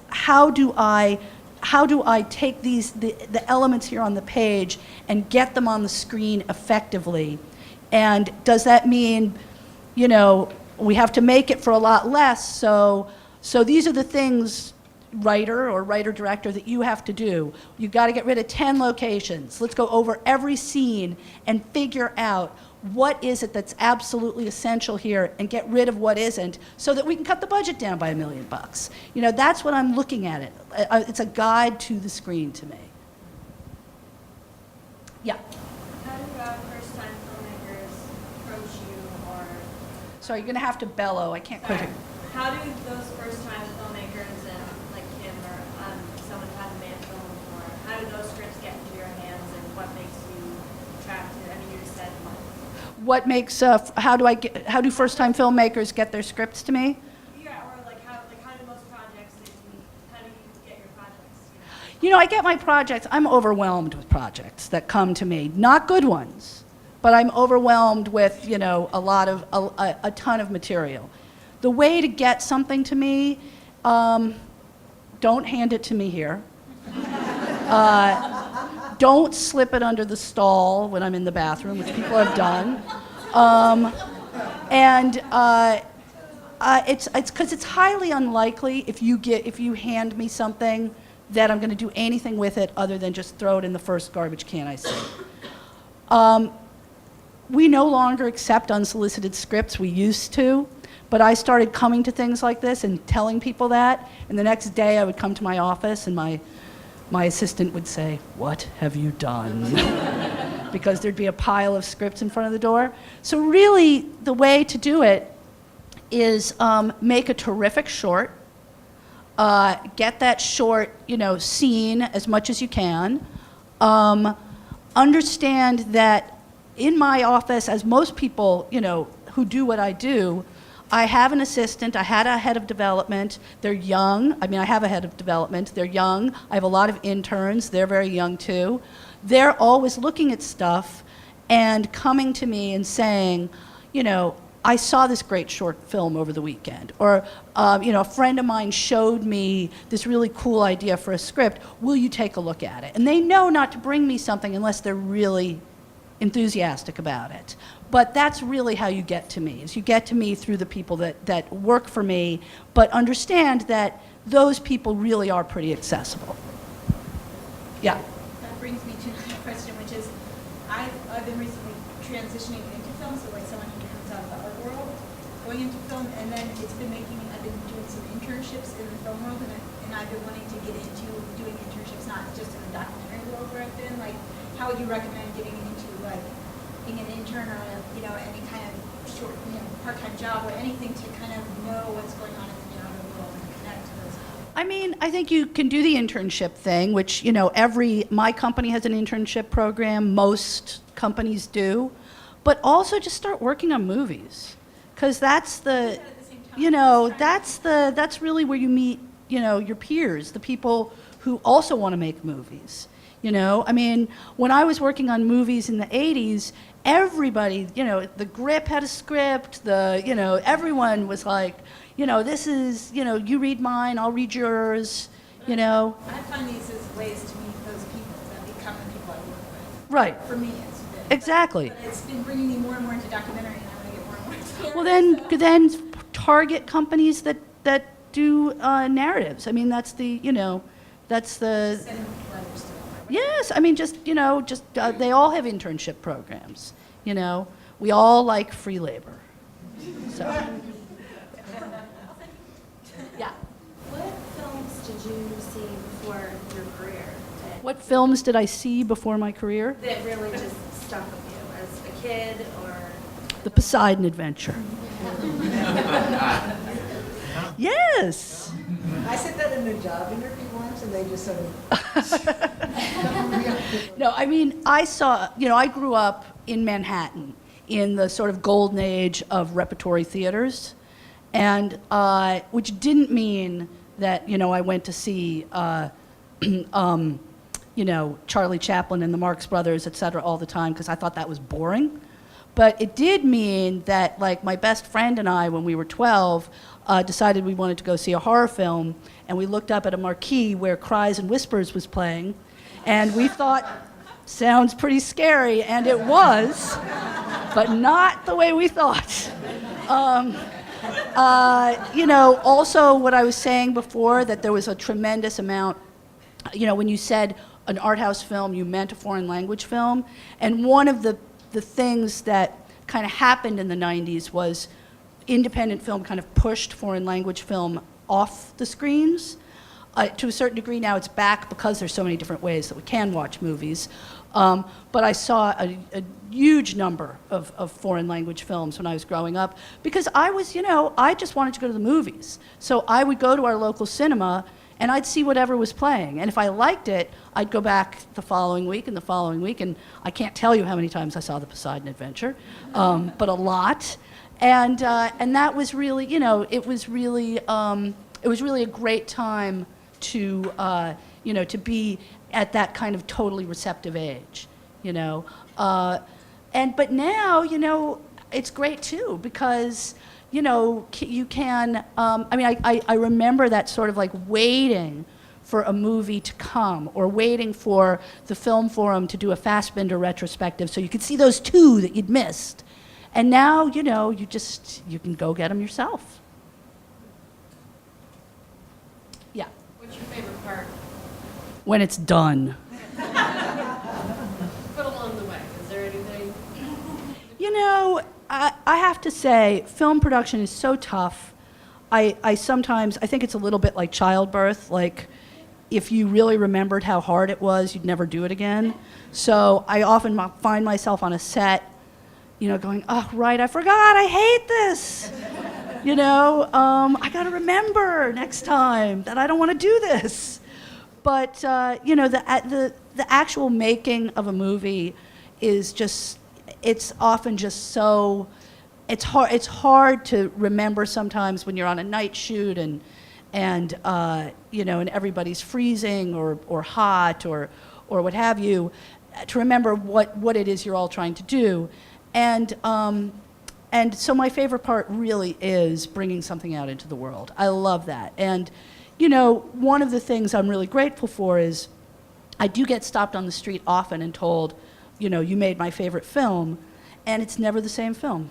how do I take the elements here on the page and get them on the screen effectively? And does that mean, we have to make it for a lot less, so these are the things, writer-director, that you have to do. You've got to get rid of 10 locations. Let's go over every scene and figure out what is it that's absolutely essential here and get rid of what isn't so that we can cut the budget down by $1 million. That's what I'm looking at it. It's a guide to the screen to me. Yeah. How do first-time filmmakers approach you, or... Sorry, you're going to have to bellow. I can't quite hear. How do those first-time filmmakers, like Kim or someone who hasn't made a film before, how do those scripts get into your hands, and what makes you attracted? You just said one. What makes how do first-time filmmakers get their scripts to me? Yeah, or how do most projects how do you get your projects? I get my projects. I'm overwhelmed with projects that come to me. Not good ones, but I'm overwhelmed with a ton of material. The way to get something to me, don't hand it to me here. Don't slip it under the stall when I'm in the bathroom, which people have done. It's because it's highly unlikely if you hand me something that I'm going to do anything with it other than just throw it in the first garbage can I see. We no longer accept unsolicited scripts. We used to. But I started coming to things like this and telling people that, and the next day I would come to my office and my assistant would say, "What have you done?" Because there'd be a pile of scripts in front of the door. So really, the way to do it is make a terrific short, get that short, seen as much as you can, understand that in my office, as most people, who do what I do, I have an assistant, I had a head of development, they're young, I have a head of development, they're young, I have a lot of interns, they're very young too. They're always looking at stuff and coming to me and saying, I saw this great short film over the weekend, or a friend of mine showed me this really cool idea for a script. Will you take a look at it? And they know not to bring me something unless they're really enthusiastic about it. But that's really how you get to me, is you get to me through the people that work for me, but understand that those people really are pretty accessible. Yeah. That brings me to a question, which is, I've been recently transitioning into film, so like someone who comes out of the art world, going into film, and then I've been doing some internships in the film world, and I've been wanting to get into doing internships, not just in the documentary world where I've been. Like, how would you recommend getting into like being an intern or any kind of short, part-time job or anything to kind of know what's going on in the genre world and connect to those? I mean, I think you can do the internship thing, which, my company has an internship program, most companies do, but also just start working on movies. Because that's that's really where you meet, your peers, the people who also want to make movies. I mean, when I was working on movies in the 80s, everybody, the Grip had a script, everyone was like, this is, you read mine, I'll read yours, I find these as ways to meet those people that become the people I work with. Right. For me, it's been. Exactly. But it's been bringing me more and more into documentary, and I want to get more and more experience. Well, then target companies that do narratives. I mean, that's the. Send letters to them. Yes, I mean, they all have internship programs. We all like free labor. So. Yeah. What films did you see before your career What films did I see before my career? that really just stuck with you as a kid or? The Poseidon Adventure. Yes. I said that in a job interview once, and they just sort of. No, I mean, I grew up in Manhattan in the sort of golden age of repertory theaters, and which didn't mean that, I went to see, Charlie Chaplin and the Marx Brothers, et cetera, all the time, because I thought that was boring. But it did mean that, like, my best friend and I, when we were 12, decided we wanted to go see a horror film, and we looked up at a marquee where Cries and Whispers was playing, and we thought, sounds pretty scary, and it was, but not the way we thought. Also what I was saying before, that there was a tremendous amount, when you said an art house film, you meant a foreign language film, and one of the things that kind of happened in the 90s was independent film kind of pushed foreign language film off the screens. To a certain degree now it's back because there's so many different ways that we can watch movies. But I saw a huge number of foreign language films when I was growing up because I was, I just wanted to go to the movies. So I would go to our local cinema and I'd see whatever was playing. And if I liked it, I'd go back the following week and the following week. And I can't tell you how many times I saw The Poseidon Adventure, but a lot. And that was really, it was really a great time to, to be at that kind of totally receptive age, But now, it's great too because, you can, I remember that sort of like waiting for a movie to come or waiting for the Film Forum to do a Fassbinder retrospective so you could see those two that you'd missed. And now, you can go get them yourself. Yeah. What's your favorite part? When it's done. But along the way, is there anything? I have to say, film production is so tough. I sometimes, I think it's a little bit like childbirth. Like, if you really remembered how hard it was, you'd never do it again. So I often find myself on a set, going, oh, right, I forgot, I hate this. I got to remember next time that I don't want to do this. But, the actual making of a movie is just, it's often just so, it's hard to remember sometimes when you're on a night shoot and everybody's freezing or hot or what have you, to remember what it is you're all trying to do. And And so my favorite part really is bringing something out into the world. I love that. And, you know, one of the things I'm really grateful for is I do get stopped on the street often and told, you know, you made my favorite film, and it's never the same film.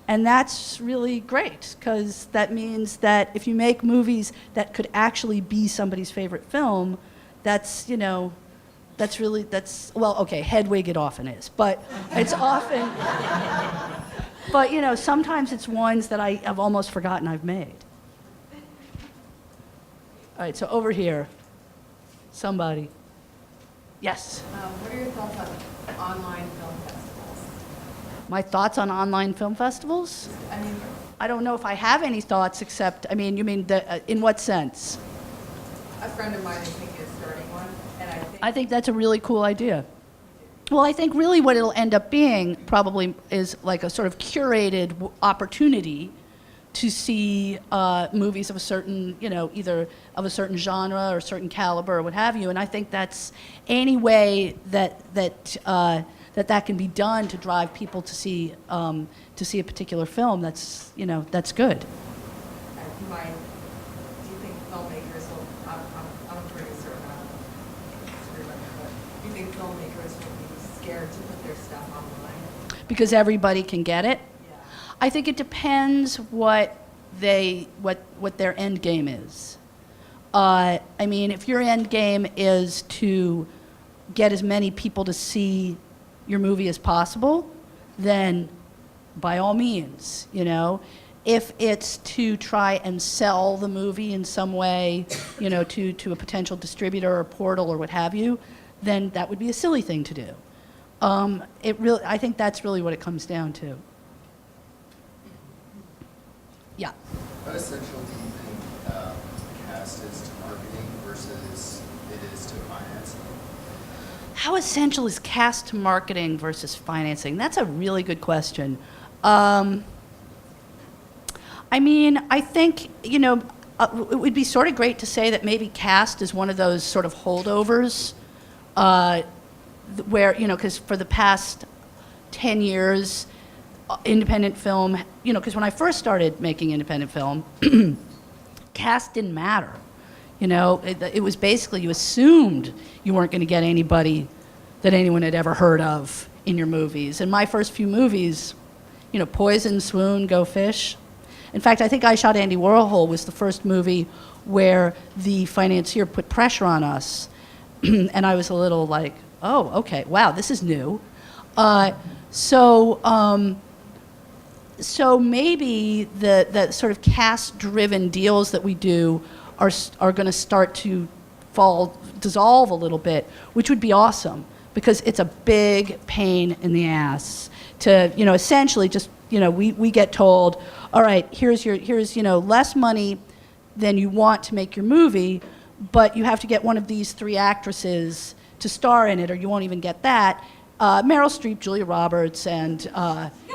And that's really great, because that means that if you make movies that could actually be somebody's favorite film, that's, you know, that's really, that's, well, okay, Hedwig it often is, but it's often, but, you know, sometimes it's ones that I have almost forgotten I've made. All right, so over here, somebody. Yes? What are your thoughts on online film festivals? My thoughts on online film festivals? I mean, I don't know if I have any thoughts except, I mean, you mean, in what sense? A friend of mine is thinking of starting one, and I think that's a really cool idea. Well, I think really what it'll end up being probably is like a sort of curated opportunity to see movies of a certain, you know, either of a certain genre or certain caliber or what have you. And I think that's any way that can be done to drive people to see a particular film. That's, you know, that's good. do you think filmmakers will, I'm pretty certain, do you think filmmakers will be scared to put their stuff online? Because everybody can get it. Yeah. I think it depends what their end game is. I mean, if your end game is to get as many people to see your movie as possible, then by all means, you know. If it's to try and sell the movie in some way, you know, to a potential distributor or portal or what have you, then that would be a silly thing to do. I think that's really what it comes down to. Yeah. How essential do you think the cast is to marketing versus it is to financing? How essential is cast to marketing versus financing? That's a really good question. I mean, I think, you know, it would be sort of great to say that maybe cast is one of those sort of holdovers where, you know, because for the past 10 years, independent film, you know, because when I first started making independent film, cast didn't matter. You know, it was basically you assumed you weren't going to get anybody that anyone had ever heard of in your movies. And my first few movies, you know, Poison, Swoon, Go Fish. In fact, I think I Shot Andy Warhol was the first movie where the financier put pressure on us. And I was a little like, oh, okay, wow, this is new. So maybe the sort of cast-driven deals that we do are going to start to dissolve a little bit, which would be awesome, because it's a big pain in the ass to, you know, essentially just, you know, we get told, all right, here's you know, less money than you want to make your movie, but you have to get one of these 3 actresses to star in it, or you won't even get that. Meryl Streep, Julia Roberts, and,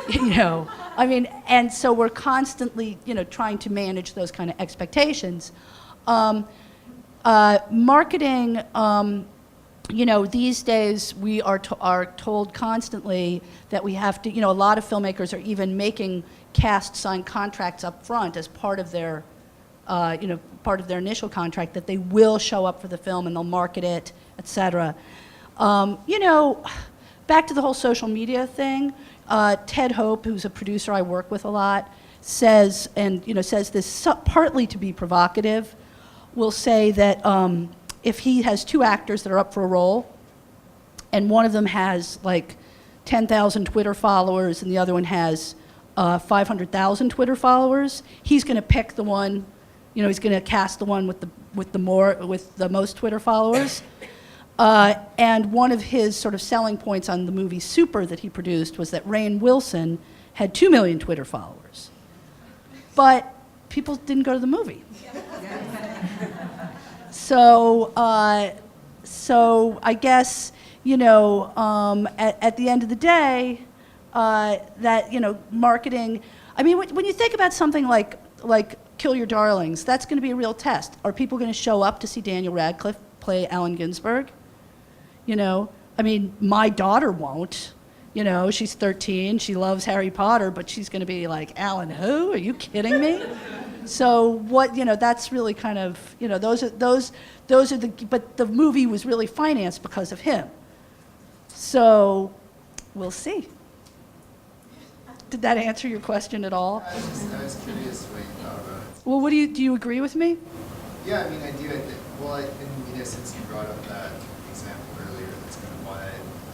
you know, I mean, and so we're constantly, you know, trying to manage those kind of expectations. Marketing, you know, these days we are told constantly that we have to, you know, a lot of filmmakers are even making cast sign contracts up front as part of their, you know, part of their initial contract, that they will show up for the film and they'll market it, et cetera. You know, back to the whole social media thing, Ted Hope, who's a producer I work with a lot, says, and, you know, says this partly to be provocative, will say that if he has 2 actors that are up for a role, and one of them has like 10,000 Twitter followers and the other one has 500,000 Twitter followers, he's going to pick the one, you know, he's going to cast the one with the most Twitter followers. And one of his sort of selling points on the movie Super that he produced was that Rainn Wilson had 2 million Twitter followers. But people didn't go to the movie. So I guess, you know, at the end of the day, that, you know, marketing, I mean, when you think about something like Kill Your Darlings, that's going to be a real test. Are people going to show up to see Daniel Radcliffe play Allen Ginsberg? You know, I mean, my daughter won't. You know, she's 13, she loves Harry Potter, but she's going to be like, Alan who? Are you kidding me? So what, you know, that's really kind of, you know, those are the, but the movie was really financed because of him. So we'll see. Did that answer your question at all? I was curious what you thought about it. Well, what do you agree with me? Yeah, I mean, I do. I think, well, and you know, since you brought up that example earlier, that's kind of why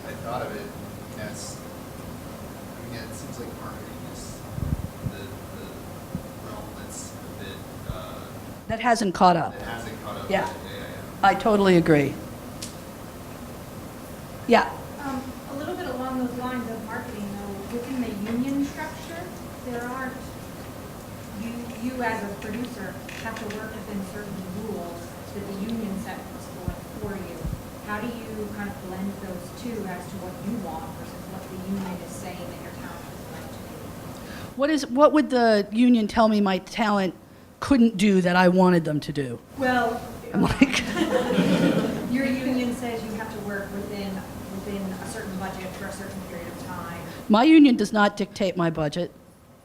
I thought of it. You know, it's, I mean, yeah, it seems like marketing is the realm that's a bit That hasn't caught up. that hasn't caught up. Yeah. Yet. I totally agree. Yeah. A little bit along those lines of marketing, though, within the union structure, there aren't, you as a producer have to work within certain rules that the union sets for you. How do you kind of blend those two as to what you want versus what the union is saying that your talent is like to do? What would the union tell me my talent couldn't do that I wanted them to do? Well, I'm like, your union says you have to work within a certain budget for a certain period of time. my union does not dictate my budget.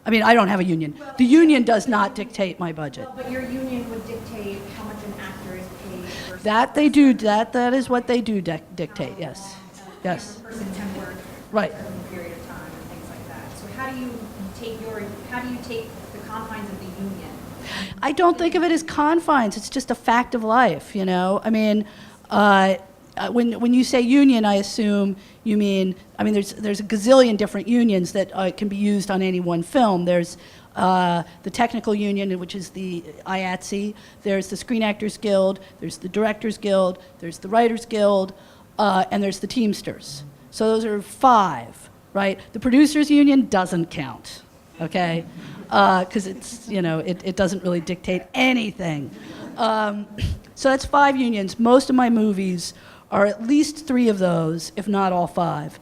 I mean, I don't have a union. The union does not dictate my budget. Well, but your union would dictate how much an actor is paid versus That they do, that is what they do dictate, yes. how Yes. a person can work Right. for a certain period of time and things like that. So how do you take the confines of the union? I don't think of it as confines. It's just a fact of life, you know? I mean, when you say union, I assume you mean, I mean, there's a gazillion different unions that can be used on any one film. There's the technical union, which is the IATSE. There's the Screen Actors Guild. There's the Directors Guild. There's the Writers Guild. And there's the Teamsters. So those are 5, right? The Producers Union doesn't count, okay? Because it's, you know, it doesn't really dictate anything. So that's 5 unions. Most of my movies are at least 3 of those, if not all 5.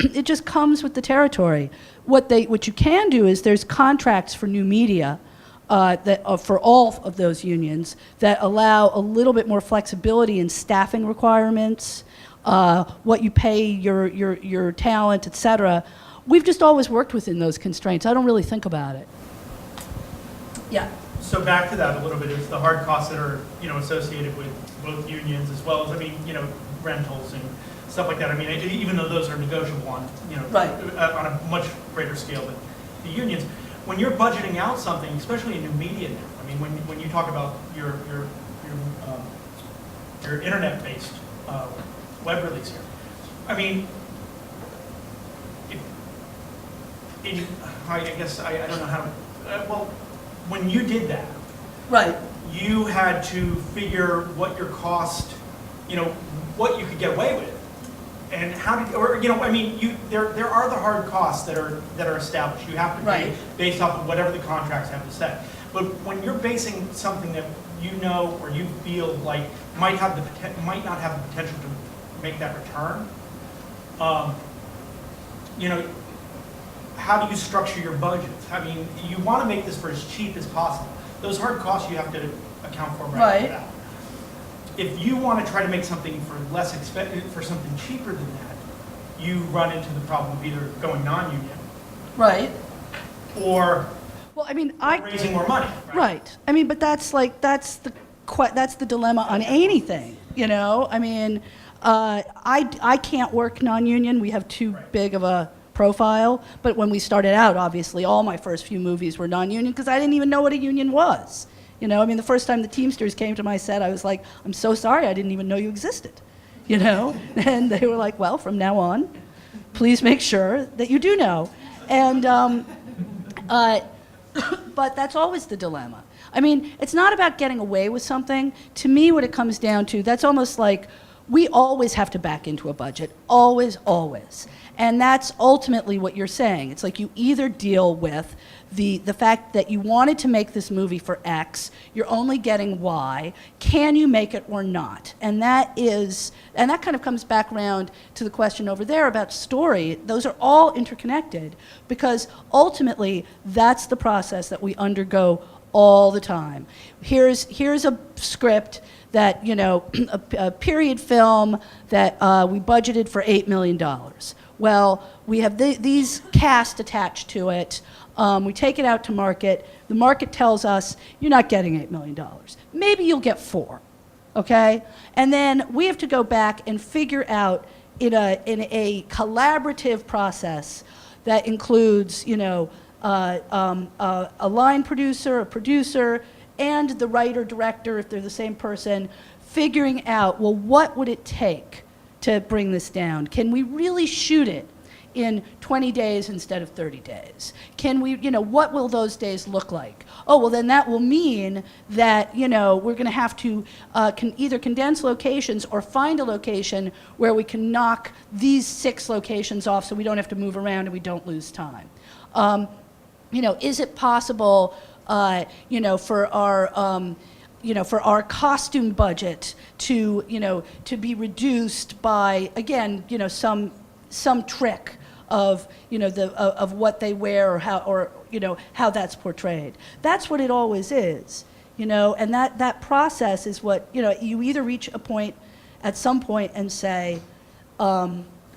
It just comes with the territory. What you can do is there's contracts for new media for all of those unions that allow a little bit more flexibility in staffing requirements, what you pay your talent, et cetera. We've just always worked within those constraints. I don't really think about it. Yeah. So back to that a little bit, it's the hard costs that are, you know, associated with both unions as well as, I mean, you know, rentals and stuff like that. I mean, even though those are negotiable on, you know, Right. On a much greater scale than the unions. When you're budgeting out something, especially in new media now, I mean, when you talk about your internet-based web release here, I mean, I guess I don't know how to, well, when you did that, Right. you had to figure what your cost, you know, what you could get away with. And how did, or, you know, I mean, there are the hard costs that are established. You have to pay Right. based off of whatever the contracts have to say. But when you're basing something that you know or you feel like might not have the potential to make that return, you know, how do you structure your budgets? I mean, you want to make this for as cheap as possible. Those hard costs you have to account for right Right. now. If you want to try to make something for less expensive, for something cheaper than that, you run into the problem of either going non-union Right. or Well, I mean, raising more money. Right. I mean, but that's the dilemma on anything, you know? I mean, I can't work non-union. We have too big of a profile. But when we started out, obviously, all my first few movies were non-union because I didn't even know what a union was. You know, I mean, the first time the Teamsters came to my set, I was like, I'm so sorry, I didn't even know you existed. You know? And they were like, well, from now on, please make sure that you do know. And, but that's always the dilemma. I mean, it's not about getting away with something. To me, what it comes down to, that's almost like we always have to back into a budget. Always, always. And that's ultimately what you're saying. It's like you either deal with the fact that you wanted to make this movie for X, you're only getting Y, can you make it or not? And that kind of comes back around to the question over there about story. Those are all interconnected because ultimately that's the process that we undergo all the time. Here's a script that, you know, a period film that we budgeted for $8 million. Well, we have these cast attached to it. We take it out to market. The market tells us, you're not getting $8 million. Maybe you'll get 4, okay? And then we have to go back and figure out in a collaborative process that includes, you know, a line producer, a producer, and the writer, director, if they're the same person, figuring out, well, what would it take to bring this down? Can we really shoot it in 20 days instead of 30 days? Can we, you know, what will those days look like? Oh, well, then that will mean that, you know, we're going to have to either condense locations or find a location where we can knock these 6 locations off so we don't have to move around and we don't lose time. You know, is it possible, you know, for our costume budget to, you know, to be reduced by, again, you know, some trick of, you know, of what they wear or how, or, you know, how that's portrayed. That's what it always is, you know, and that process is what, you know, you either reach a point at some point and say,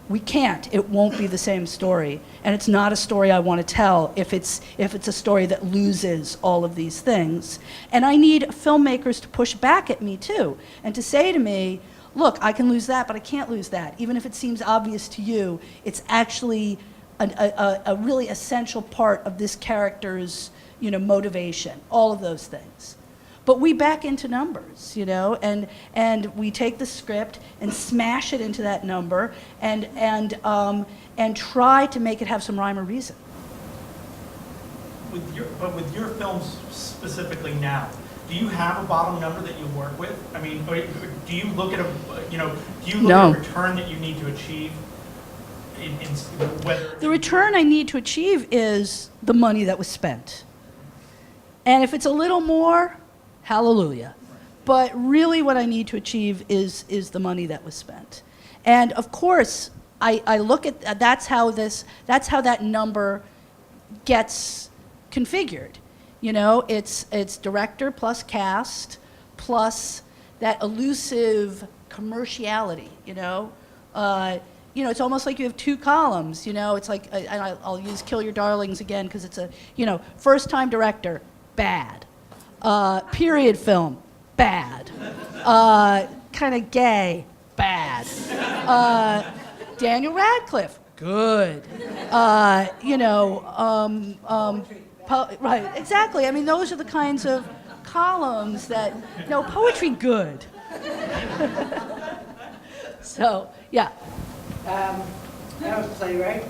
we can't, it won't be the same story, and it's not a story I want to tell if it's a story that loses all of these things. And I need filmmakers to push back at me too, and to say to me, look, I can lose that, but I can't lose that. Even if it seems obvious to you, it's actually a really essential part of this character's, you know, motivation, all of those things. But we back into numbers, you know, and we take the script and smash it into that number and try to make it have some rhyme or reason. With your films specifically now, do you have a bottom number that you work with? I mean, do you look at a return that you need to achieve? Whether the return I need to achieve is the money that was spent. And if it's a little more, hallelujah. But really what I need to achieve is the money that was spent. And of course, I look at, that's how that number gets configured. You know, it's director plus cast plus that elusive commerciality, you know. You know, it's almost like you have 2 columns, you know. It's like, and I'll use Kill Your Darlings again because it's a, you know, first-time director, bad. Period film, bad. Kind of gay, bad. Daniel Radcliffe, good. You know, right, exactly. I mean, those are the kinds of columns that, no, poetry, good. So, yeah. I'm a playwright.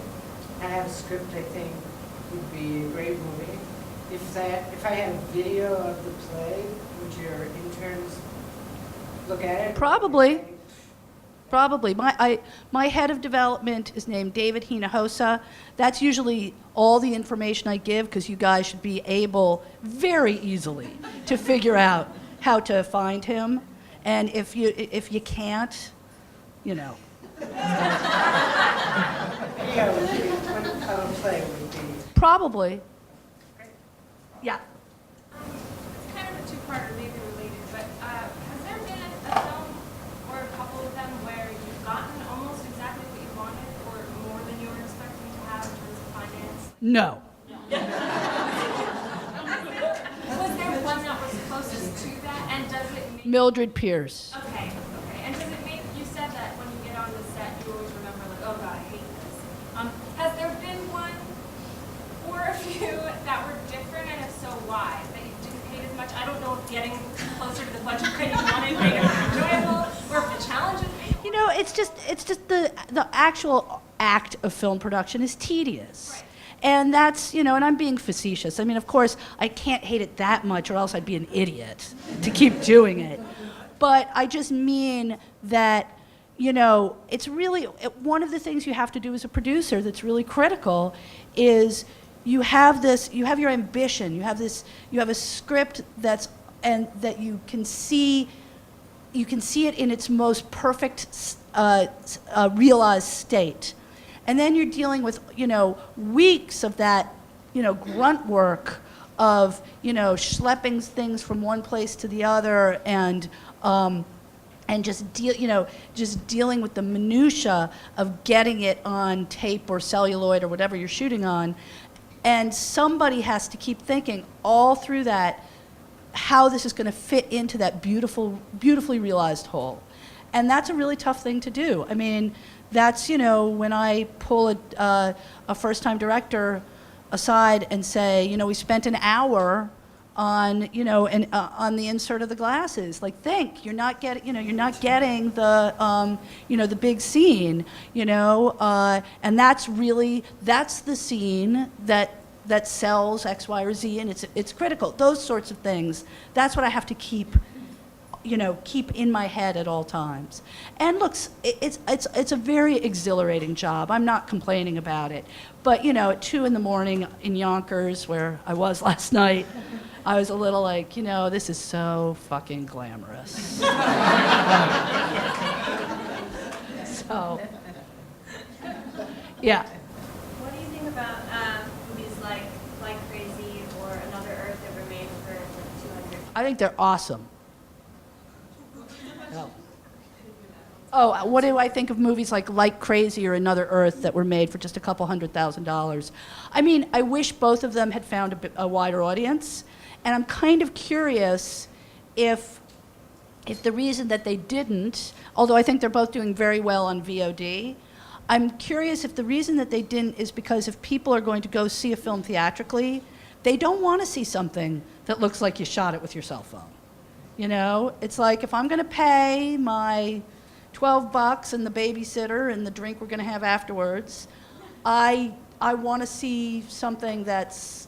I have a script I think would be a great movie. If I had a video of the play, would your interns look at it? Probably. My head of development is named David Hinojosa. That's usually all the information I give because you guys should be able very easily to figure out how to find him. And if you can't, you know. Yeah, what a play would be. Probably. Yeah. It's kind of a two-parter, maybe related, but has there been a film or a couple of them where you've gotten almost exactly what you wanted or more than you were expecting to have in terms of finance? No. Was there one that was closest to that, and does it make... Mildred Pierce. Okay. And does it make, you said that when you get on the set, you always remember, like, oh God, I hate this. Has there been one or a few that were different, and if so, why? That you didn't hate as much? I don't know if getting closer to the budget that you wanted made it enjoyable, or if the challenges made it... You know, it's just the actual act of film production is tedious. Right. And that's, you know, and I'm being facetious. I mean, of course, I can't hate it that much or else I'd be an idiot to keep doing it. But I just mean that, you know, it's really, one of the things you have to do as a producer that's really critical is you have your ambition, you have a script that you can see it in its most perfect realized state. And then you're dealing with, you know, weeks of that, you know, grunt work of, schlepping things from one place to the other and just dealing with the minutia of getting it on tape or celluloid or whatever you're shooting on. And somebody has to keep thinking all through that how this is going to fit into that beautifully realized whole. And that's a really tough thing to do. I mean, that's, when I pull a first-time director aside and say, we spent an hour on, on the insert of the glasses. Like, you're not getting, the, the big scene, and that's the scene that sells X, Y, or Z, and it's critical. Those sorts of things. That's what I have to keep in my head at all times. And look, it's a very exhilarating job. I'm not complaining about it. But, at 2 a.m. in Yonkers, where I was last night, I was a little like, this is so fucking glamorous. So, yeah. What do you think about movies like Crazy or Another Earth that were made for like 200? I think they're awesome. Oh, what do I think of movies like Crazy or Another Earth that were made for just a couple $100,000? I mean, I wish both of them had found a wider audience, and I'm kind of curious if the reason that they didn't, although I think they're both doing very well on VOD, I'm curious if the reason that they didn't is because if people are going to go see a film theatrically, they don't want to see something that looks like you shot it with your cell phone. It's like, if I'm going to pay my $12 and the babysitter and the drink we're going to have afterwards, I want to see something that's,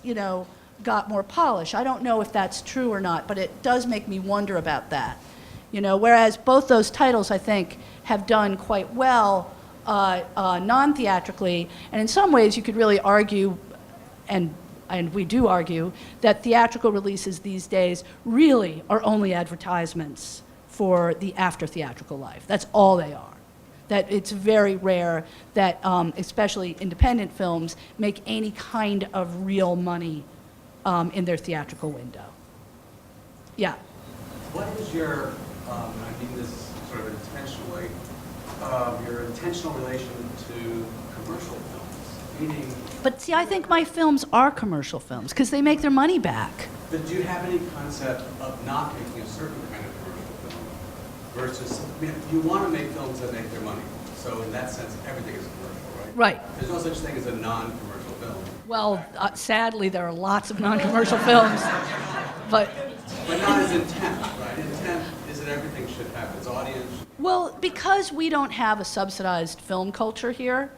got more polish. I don't know if that's true or not, but it does make me wonder about that. Whereas both those titles, I think, have done quite well non-theatrically, and in some ways you could really argue, and we do argue, that theatrical releases these days really are only advertisements for the after-theatrical life. That's all they are. That it's very rare that, especially independent films, make any kind of real money in their theatrical window. Yeah. What is your, I mean this sort of intentionally, your intentional relation to commercial films? Meaning... But see, I think my films are commercial films because they make their money back. But do you have any concept of not making a certain kind of commercial film versus, you want to make films that make their money. So in that sense, everything is commercial, right? Right. There's no such thing as a non-commercial film. Well, sadly, there are lots of non-commercial films, but not as intent, right? Intent is that everything should have its audience. Well, because we don't have a subsidized film culture here,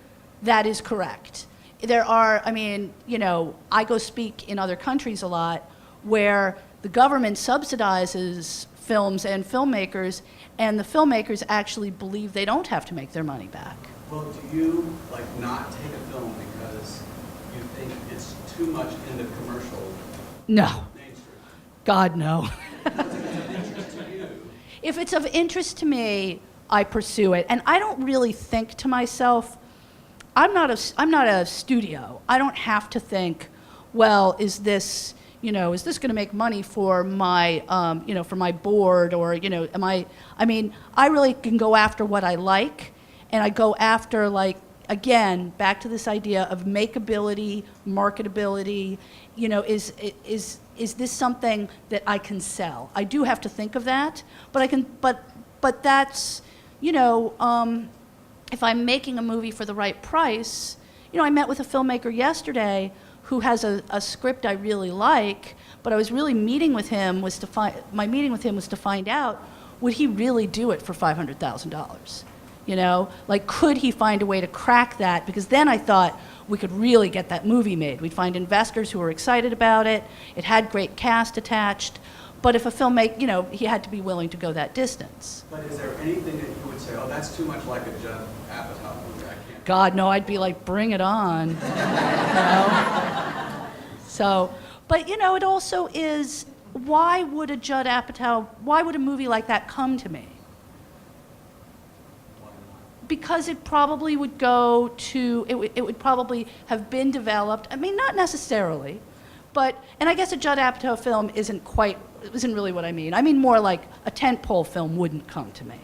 that is correct. There are, I go speak in other countries a lot where the government subsidizes films and filmmakers, and the filmmakers actually believe they don't have to make their money back. Well, do you, not take a film because you think it's too much in the commercial? No. God, no. If it's of interest to me, I pursue it. And I don't really think to myself, I'm not a studio. I don't have to think, well, is this going to make money for my, for my board, or, I really can go after what I like, and I go after, again, back to this idea of makeability, marketability, is this something that I can sell? I do have to think of that, but that's, if I'm making a movie for the right price, I met with a filmmaker yesterday who has a script I really like, but I was really meeting with him was to find out, would he really do it for $500,000? Could he find a way to crack that? Because then I thought we could really get that movie made. We'd find investors who were excited about it. It had great cast attached. But if a filmmaker, he had to be willing to go that distance. But is there anything that you would say, oh, that's too much like a Judd Apatow movie, I can't? God, no, I'd be like, bring it on. So, but it also is, why would a movie like that come to me? Because it probably would go to, it would probably have been developed, not necessarily, and I guess a Judd Apatow film isn't really what I mean. I mean more like a tentpole film wouldn't come to me.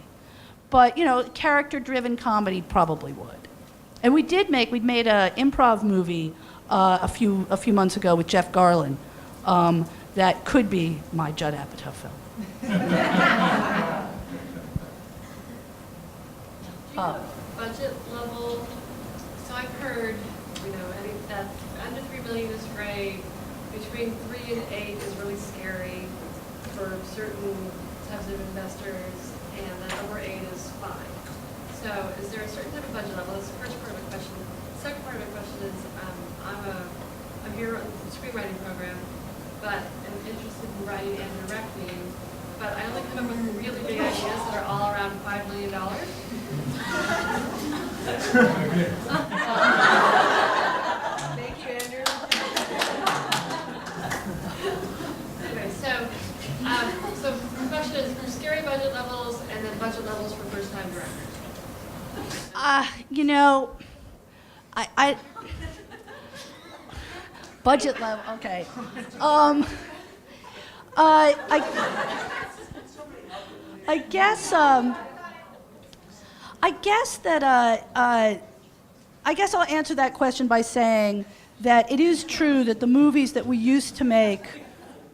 But, character-driven comedy probably would. And we'd made an improv movie a few months ago with Jeff Garlin that could be my Judd Apatow film. Do you have a budget level? So I've heard, that under $3 million is great, between 3 and 8 is really scary for certain types of investors, and then over 8 is fine. So is there a certain type of budget level? That's the first part of my question. The second part of my question is, I'm here on the screenwriting program, but I'm interested in writing and directing, but I only come up with really big ideas that are all around $5 million. Thank you, Andrew. Anyway, so the question is scary budget levels and then budget levels for first-time directors. I budget level, okay. I guess I'll answer that question by saying that it is true that the movies that we used to make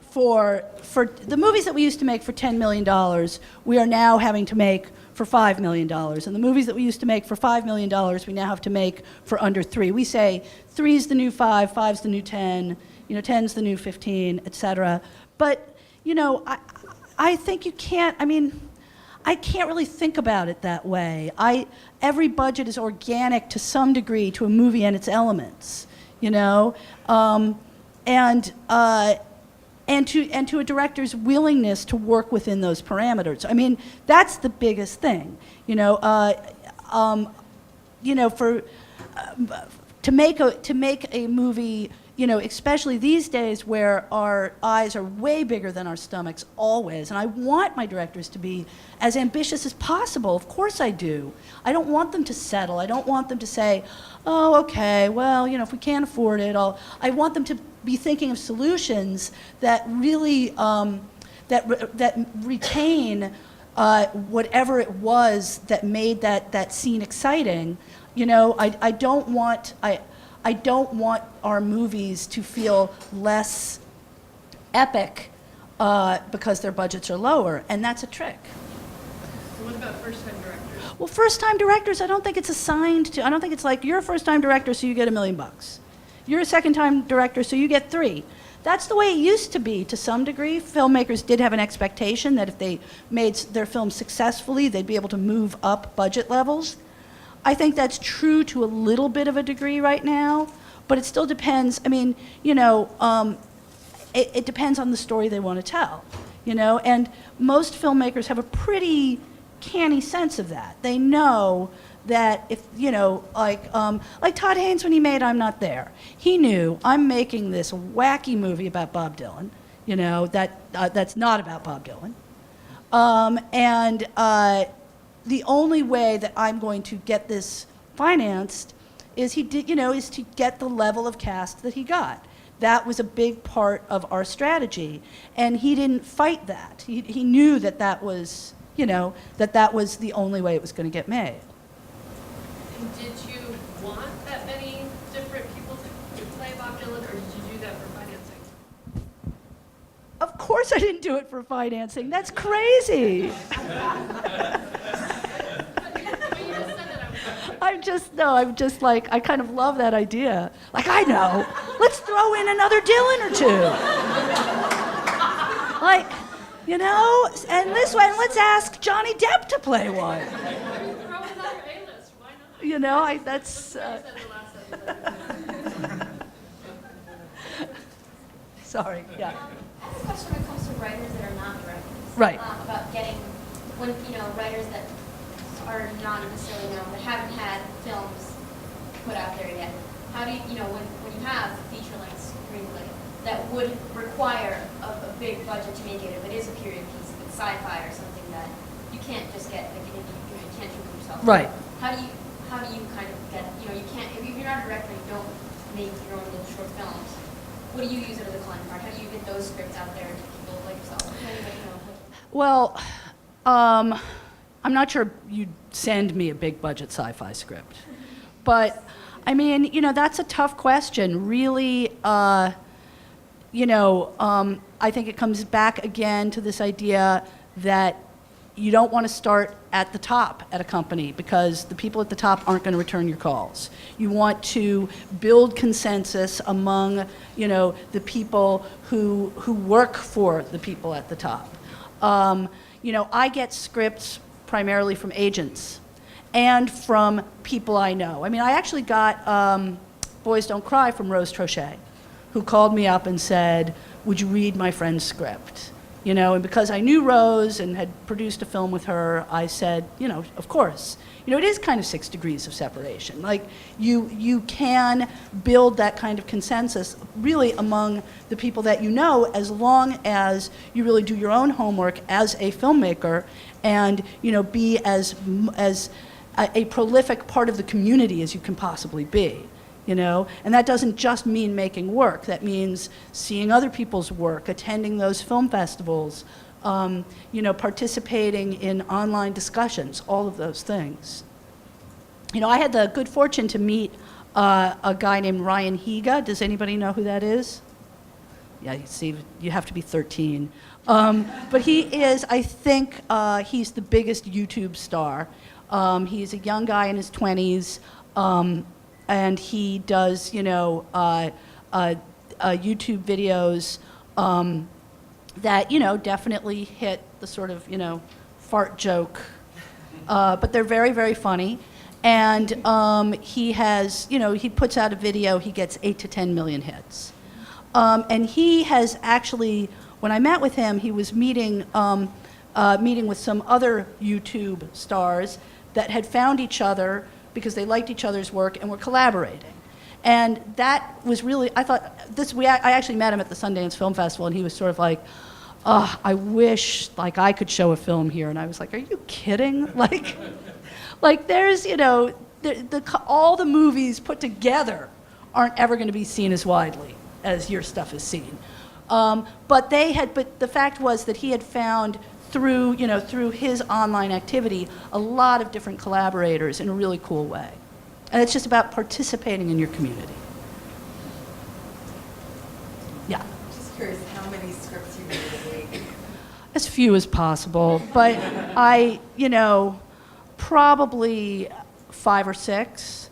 for $10 million, we are now having to make for $5 million. And the movies that we used to make for $5 million, we now have to make for under 3. We say 3's the new 5, 5's the new 10, 10's the new 15, etc. But, I think you can't, I can't really think about it that way. Every budget is organic to some degree to a movie and its elements, and to a director's willingness to work within those parameters. That's the biggest thing, to make a movie, especially these days where our eyes are way bigger than our stomachs always. And I want my directors to be as ambitious as possible. Of course I do. I don't want them to settle. I don't want them to say, oh, okay, well, if we can't afford it, I want them to be thinking of solutions that really, that retain whatever it was that made that scene exciting. I don't want our movies to feel less epic because their budgets are lower, and that's a trick. So what about first-time directors? Well, first-time directors, I don't think it's assigned to. I don't think it's like you're a first-time director, so you get $1 million. You're a second-time director, so you get 3. That's the way it used to be to some degree. Filmmakers did have an expectation that if they made their film successfully, they'd be able to move up budget levels. I think that's true to a little bit of a degree right now, but it still depends. It depends on the story they want to tell, and most filmmakers have a pretty canny sense of that. They know that if, like Todd Haynes when he made I'm Not There, he knew I'm making this wacky movie about Bob Dylan, that's not about Bob Dylan. The only way that I'm going to get this financed is to get the level of cast that he got. That was a big part of our strategy, and he didn't fight that. He knew that was, that was the only way it was going to get made. And did you want that many different people to play Bob Dylan, or did you do that for financing? Of course I didn't do it for financing. That's crazy. I'm just like, I kind of love that idea. Like, I know, let's throw in another Dylan or 2. Like, and this one, let's ask Johnny Depp to play one. Throw another A-list, why not? That's... Sorry, yeah. I have a question when it comes to writers that are not directors. Right. About getting, writers that are not necessarily known, that haven't had films put out there yet. How do you, when you have feature-length screenplay that would require a big budget to make it, if it is a period piece, if it's sci-fi or something that you can't just get, you can't shoot yourself. Right. How do you kind of get, you can't, if you're not a director, you don't make your own little short films. what do you use as a calling card? How do you get those scripts out there to people like yourself? Does anybody know? Well, I'm not sure you'd send me a big budget sci-fi script. But, I mean, you know, that's a tough question. Really, you know, I think it comes back again to this idea that you don't want to start at the top at a company because the people at the top aren't going to return your calls. You want to build consensus among, you know, the people who work for the people at the top. You know, I get scripts primarily from agents and from people I know. I mean, I actually got Boys Don't Cry from Rose Trochet, who called me up and said, would you read my friend's script? You know, and because I knew Rose and had produced a film with her, I said, you know, of course. You know, it is kind of 6 degrees of separation. Like, you can build that kind of consensus really among the people that you know, as long as you really do your own homework as a filmmaker and, you know, be as a prolific part of the community as you can possibly be. You know, and that doesn't just mean making work. That means seeing other people's work, attending those film festivals, you know, participating in online discussions, all of those things. You know, I had the good fortune to meet a guy named Ryan Higa. Does anybody know who that is? Yeah, you see, you have to be 13. But he is, I think, he's the biggest YouTube star. He's a young guy in his 20s. And he does, you know, YouTube videos that, you know, definitely hit the sort of, you know, fart joke. But they're very, very funny. And he has, you know, he puts out a video, he gets 8 to 10 million hits. And he has actually, when I met with him, he was meeting with some other YouTube stars that had found each other because they liked each other's work and were collaborating. And that was really, I thought, I actually met him at the Sundance Film Festival, and he was sort of like, oh, I wish like I could show a film here. And I was like, are you kidding? Like there's, you know, all the movies put together aren't ever going to be seen as widely as your stuff is seen. But the fact was that he had found through his online activity, a lot of different collaborators in a really cool way. And it's just about participating in your community. Yeah. Just curious how many scripts you read a week? As few as possible, but I, you know, probably 5 or 6.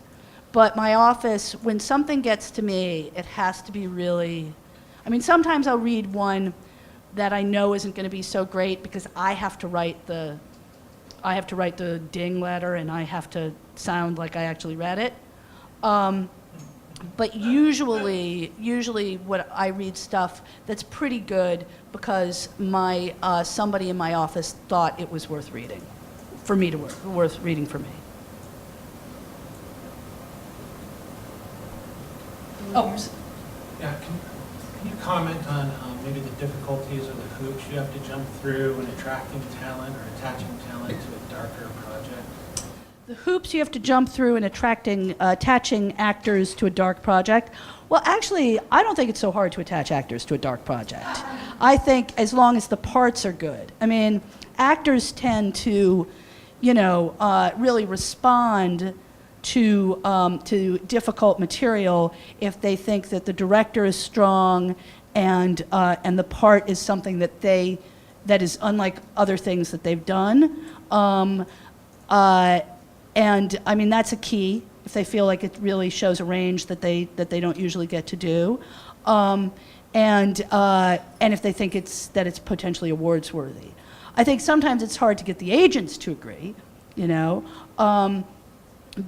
But my office, when something gets to me, it has to be really, I mean, sometimes I'll read one that I know isn't going to be so great because I have to write the ding letter and I have to sound like I actually read it. But usually what I read stuff that's pretty good because somebody in my office thought it was worth reading for me. Oh. Yeah, can you comment on maybe the difficulties or the hoops you have to jump through in attracting talent or attaching talent to a darker project? The hoops you have to jump through in attaching actors to a dark project. Well, actually, I don't think it's so hard to attach actors to a dark project. I think as long as the parts are good. I mean, actors tend to, you know, really respond to difficult material if they think that the director is strong and the part is something that is unlike other things that they've done. And I mean, that's a key if they feel like it really shows a range that they don't usually get to do. And if they think it's potentially awards worthy. I think sometimes it's hard to get the agents to agree, you know.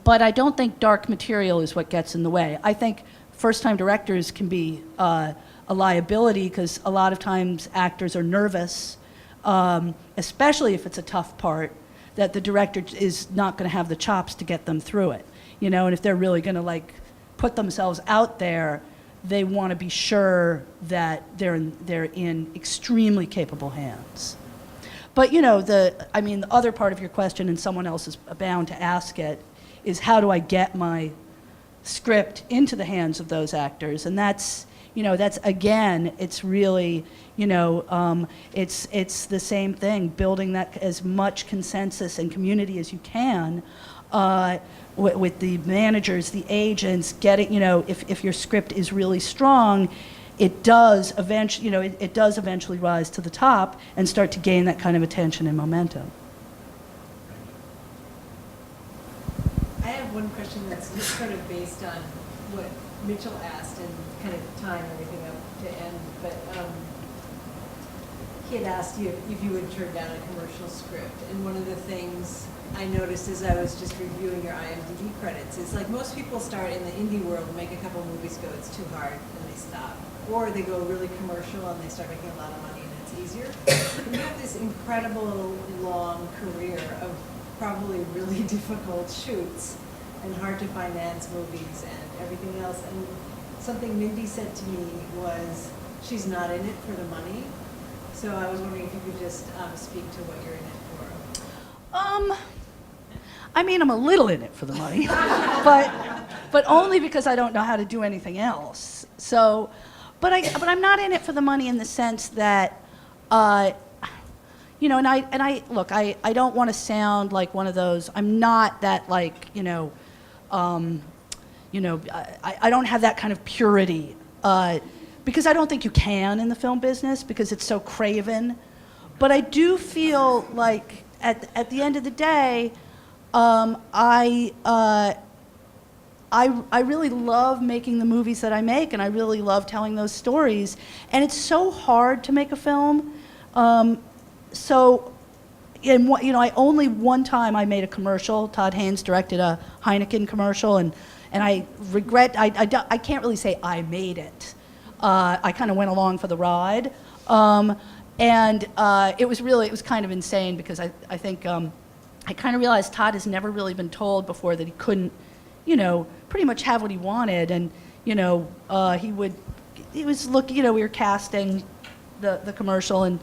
But I don't think dark material is what gets in the way. I think first-time directors can be a liability because a lot of times actors are nervous, especially if it's a tough part, that the director is not going to have the chops to get them through it. You know, and if they're really going to like put themselves out there, they want to be sure that they're in extremely capable hands. But you know, the other part of your question, and someone else is bound to ask it, is how do I get my script into the hands of those actors? And that's, that's, again, it's really, it's the same thing, building that as much consensus and community as you can with the managers, the agents, getting, if your script is really strong, it does eventually, it does eventually rise to the top and start to gain that kind of attention and momentum. I have one question that's just sort of based on what Mitchell asked and kind of tying everything up to end, but he had asked you if you would turn down a commercial script, and one of the things I noticed as I was just reviewing your IMDb credits is like most people start in the indie world, make a couple movies, go it's too hard, and they stop. Or they go really commercial and they start making a lot of money and it's easier. And you have this incredible long career of probably really difficult shoots and hard to finance movies and everything else. And something Mindy said to me was she's not in it for the money. So I was wondering if you could just speak to what you're in it for. I mean, I'm a little in it for the money, but only because I don't know how to do anything else. So, but I'm not in it for the money in the sense that, and I look, I don't want to sound like one of those. I'm not that like, I don't have that kind of purity, because I don't think you can in the film business because it's so craven. But I do feel like at the end of the day, I really love making the movies that I make, and I really love telling those stories. And it's so hard to make a film. I only one time I made a commercial. Todd Haynes directed a Heineken commercial, and I regret, I can't really say I made it. I kind of went along for the ride. It was kind of insane because I think I kind of realized Todd has never really been told before that he couldn't, pretty much have what he wanted. And, we were casting the commercial, and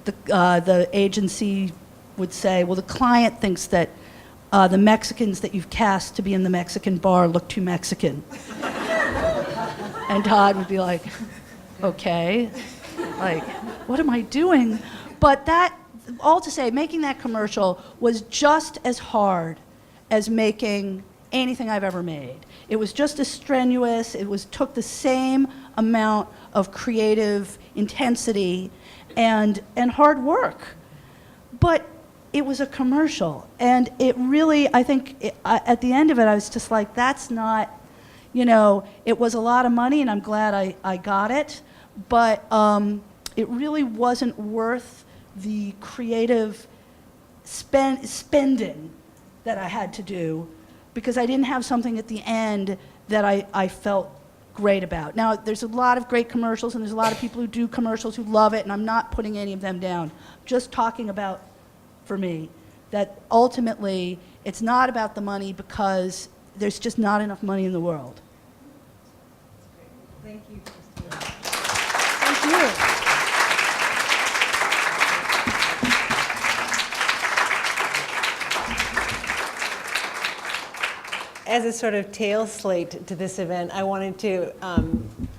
the agency would say, well, the client thinks that the Mexicans that you've cast to be in the Mexican bar look too Mexican. And Todd would be like, okay, like, what am I doing? But that, all to say, making that commercial was just as hard as making anything I've ever made. It was just as strenuous. It took the same amount of creative intensity and hard work. But it was a commercial, and it really, I think, at the end of it, I was just like, that's not, it was a lot of money, and I'm glad I got it, but it really wasn't worth the creative spending that I had to do, because I didn't have something at the end that I felt great about. Now, there's a lot of great commercials, and there's a lot of people who do commercials who love it, and I'm not putting any of them down. Just talking about, for me, that ultimately it's not about the money because there's just not enough money in the world. Thank you, Christine. Thank you. As a sort of tail slate to this event, I wanted to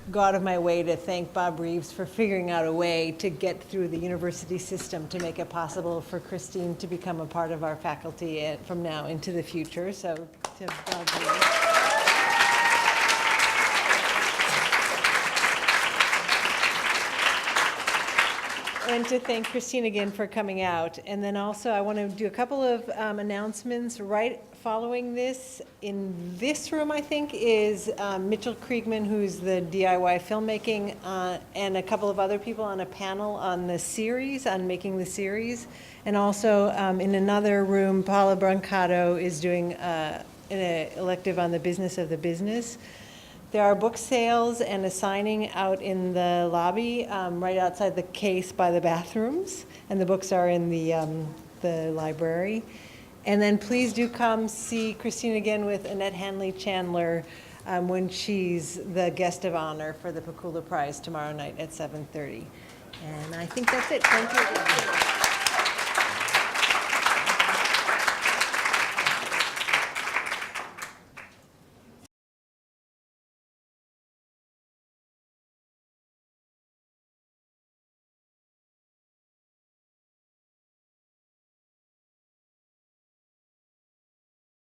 go out of my way to thank Bob Reeves for figuring out a way to get through the university system to make it possible for Christine to become a part of our faculty from now into the future. So to Bob Reeves. And to thank Christine again for coming out. And then also I want to do a couple of announcements right following this. In this room, I think, is Mitchell Kriegman, who's the DIY filmmaking, and a couple of other people on a panel on the series, on making the series. And also in another room, Paula Brancato is doing an elective on the business of the business. There are book sales and a signing out in the lobby, right outside the case by the bathrooms, and the books are in the library. And then please do come see Christine again with Annette Hanley-Chandler when she's the guest of honor for the Pakula Prize tomorrow night at 7:30. And I think that's it. Thank you.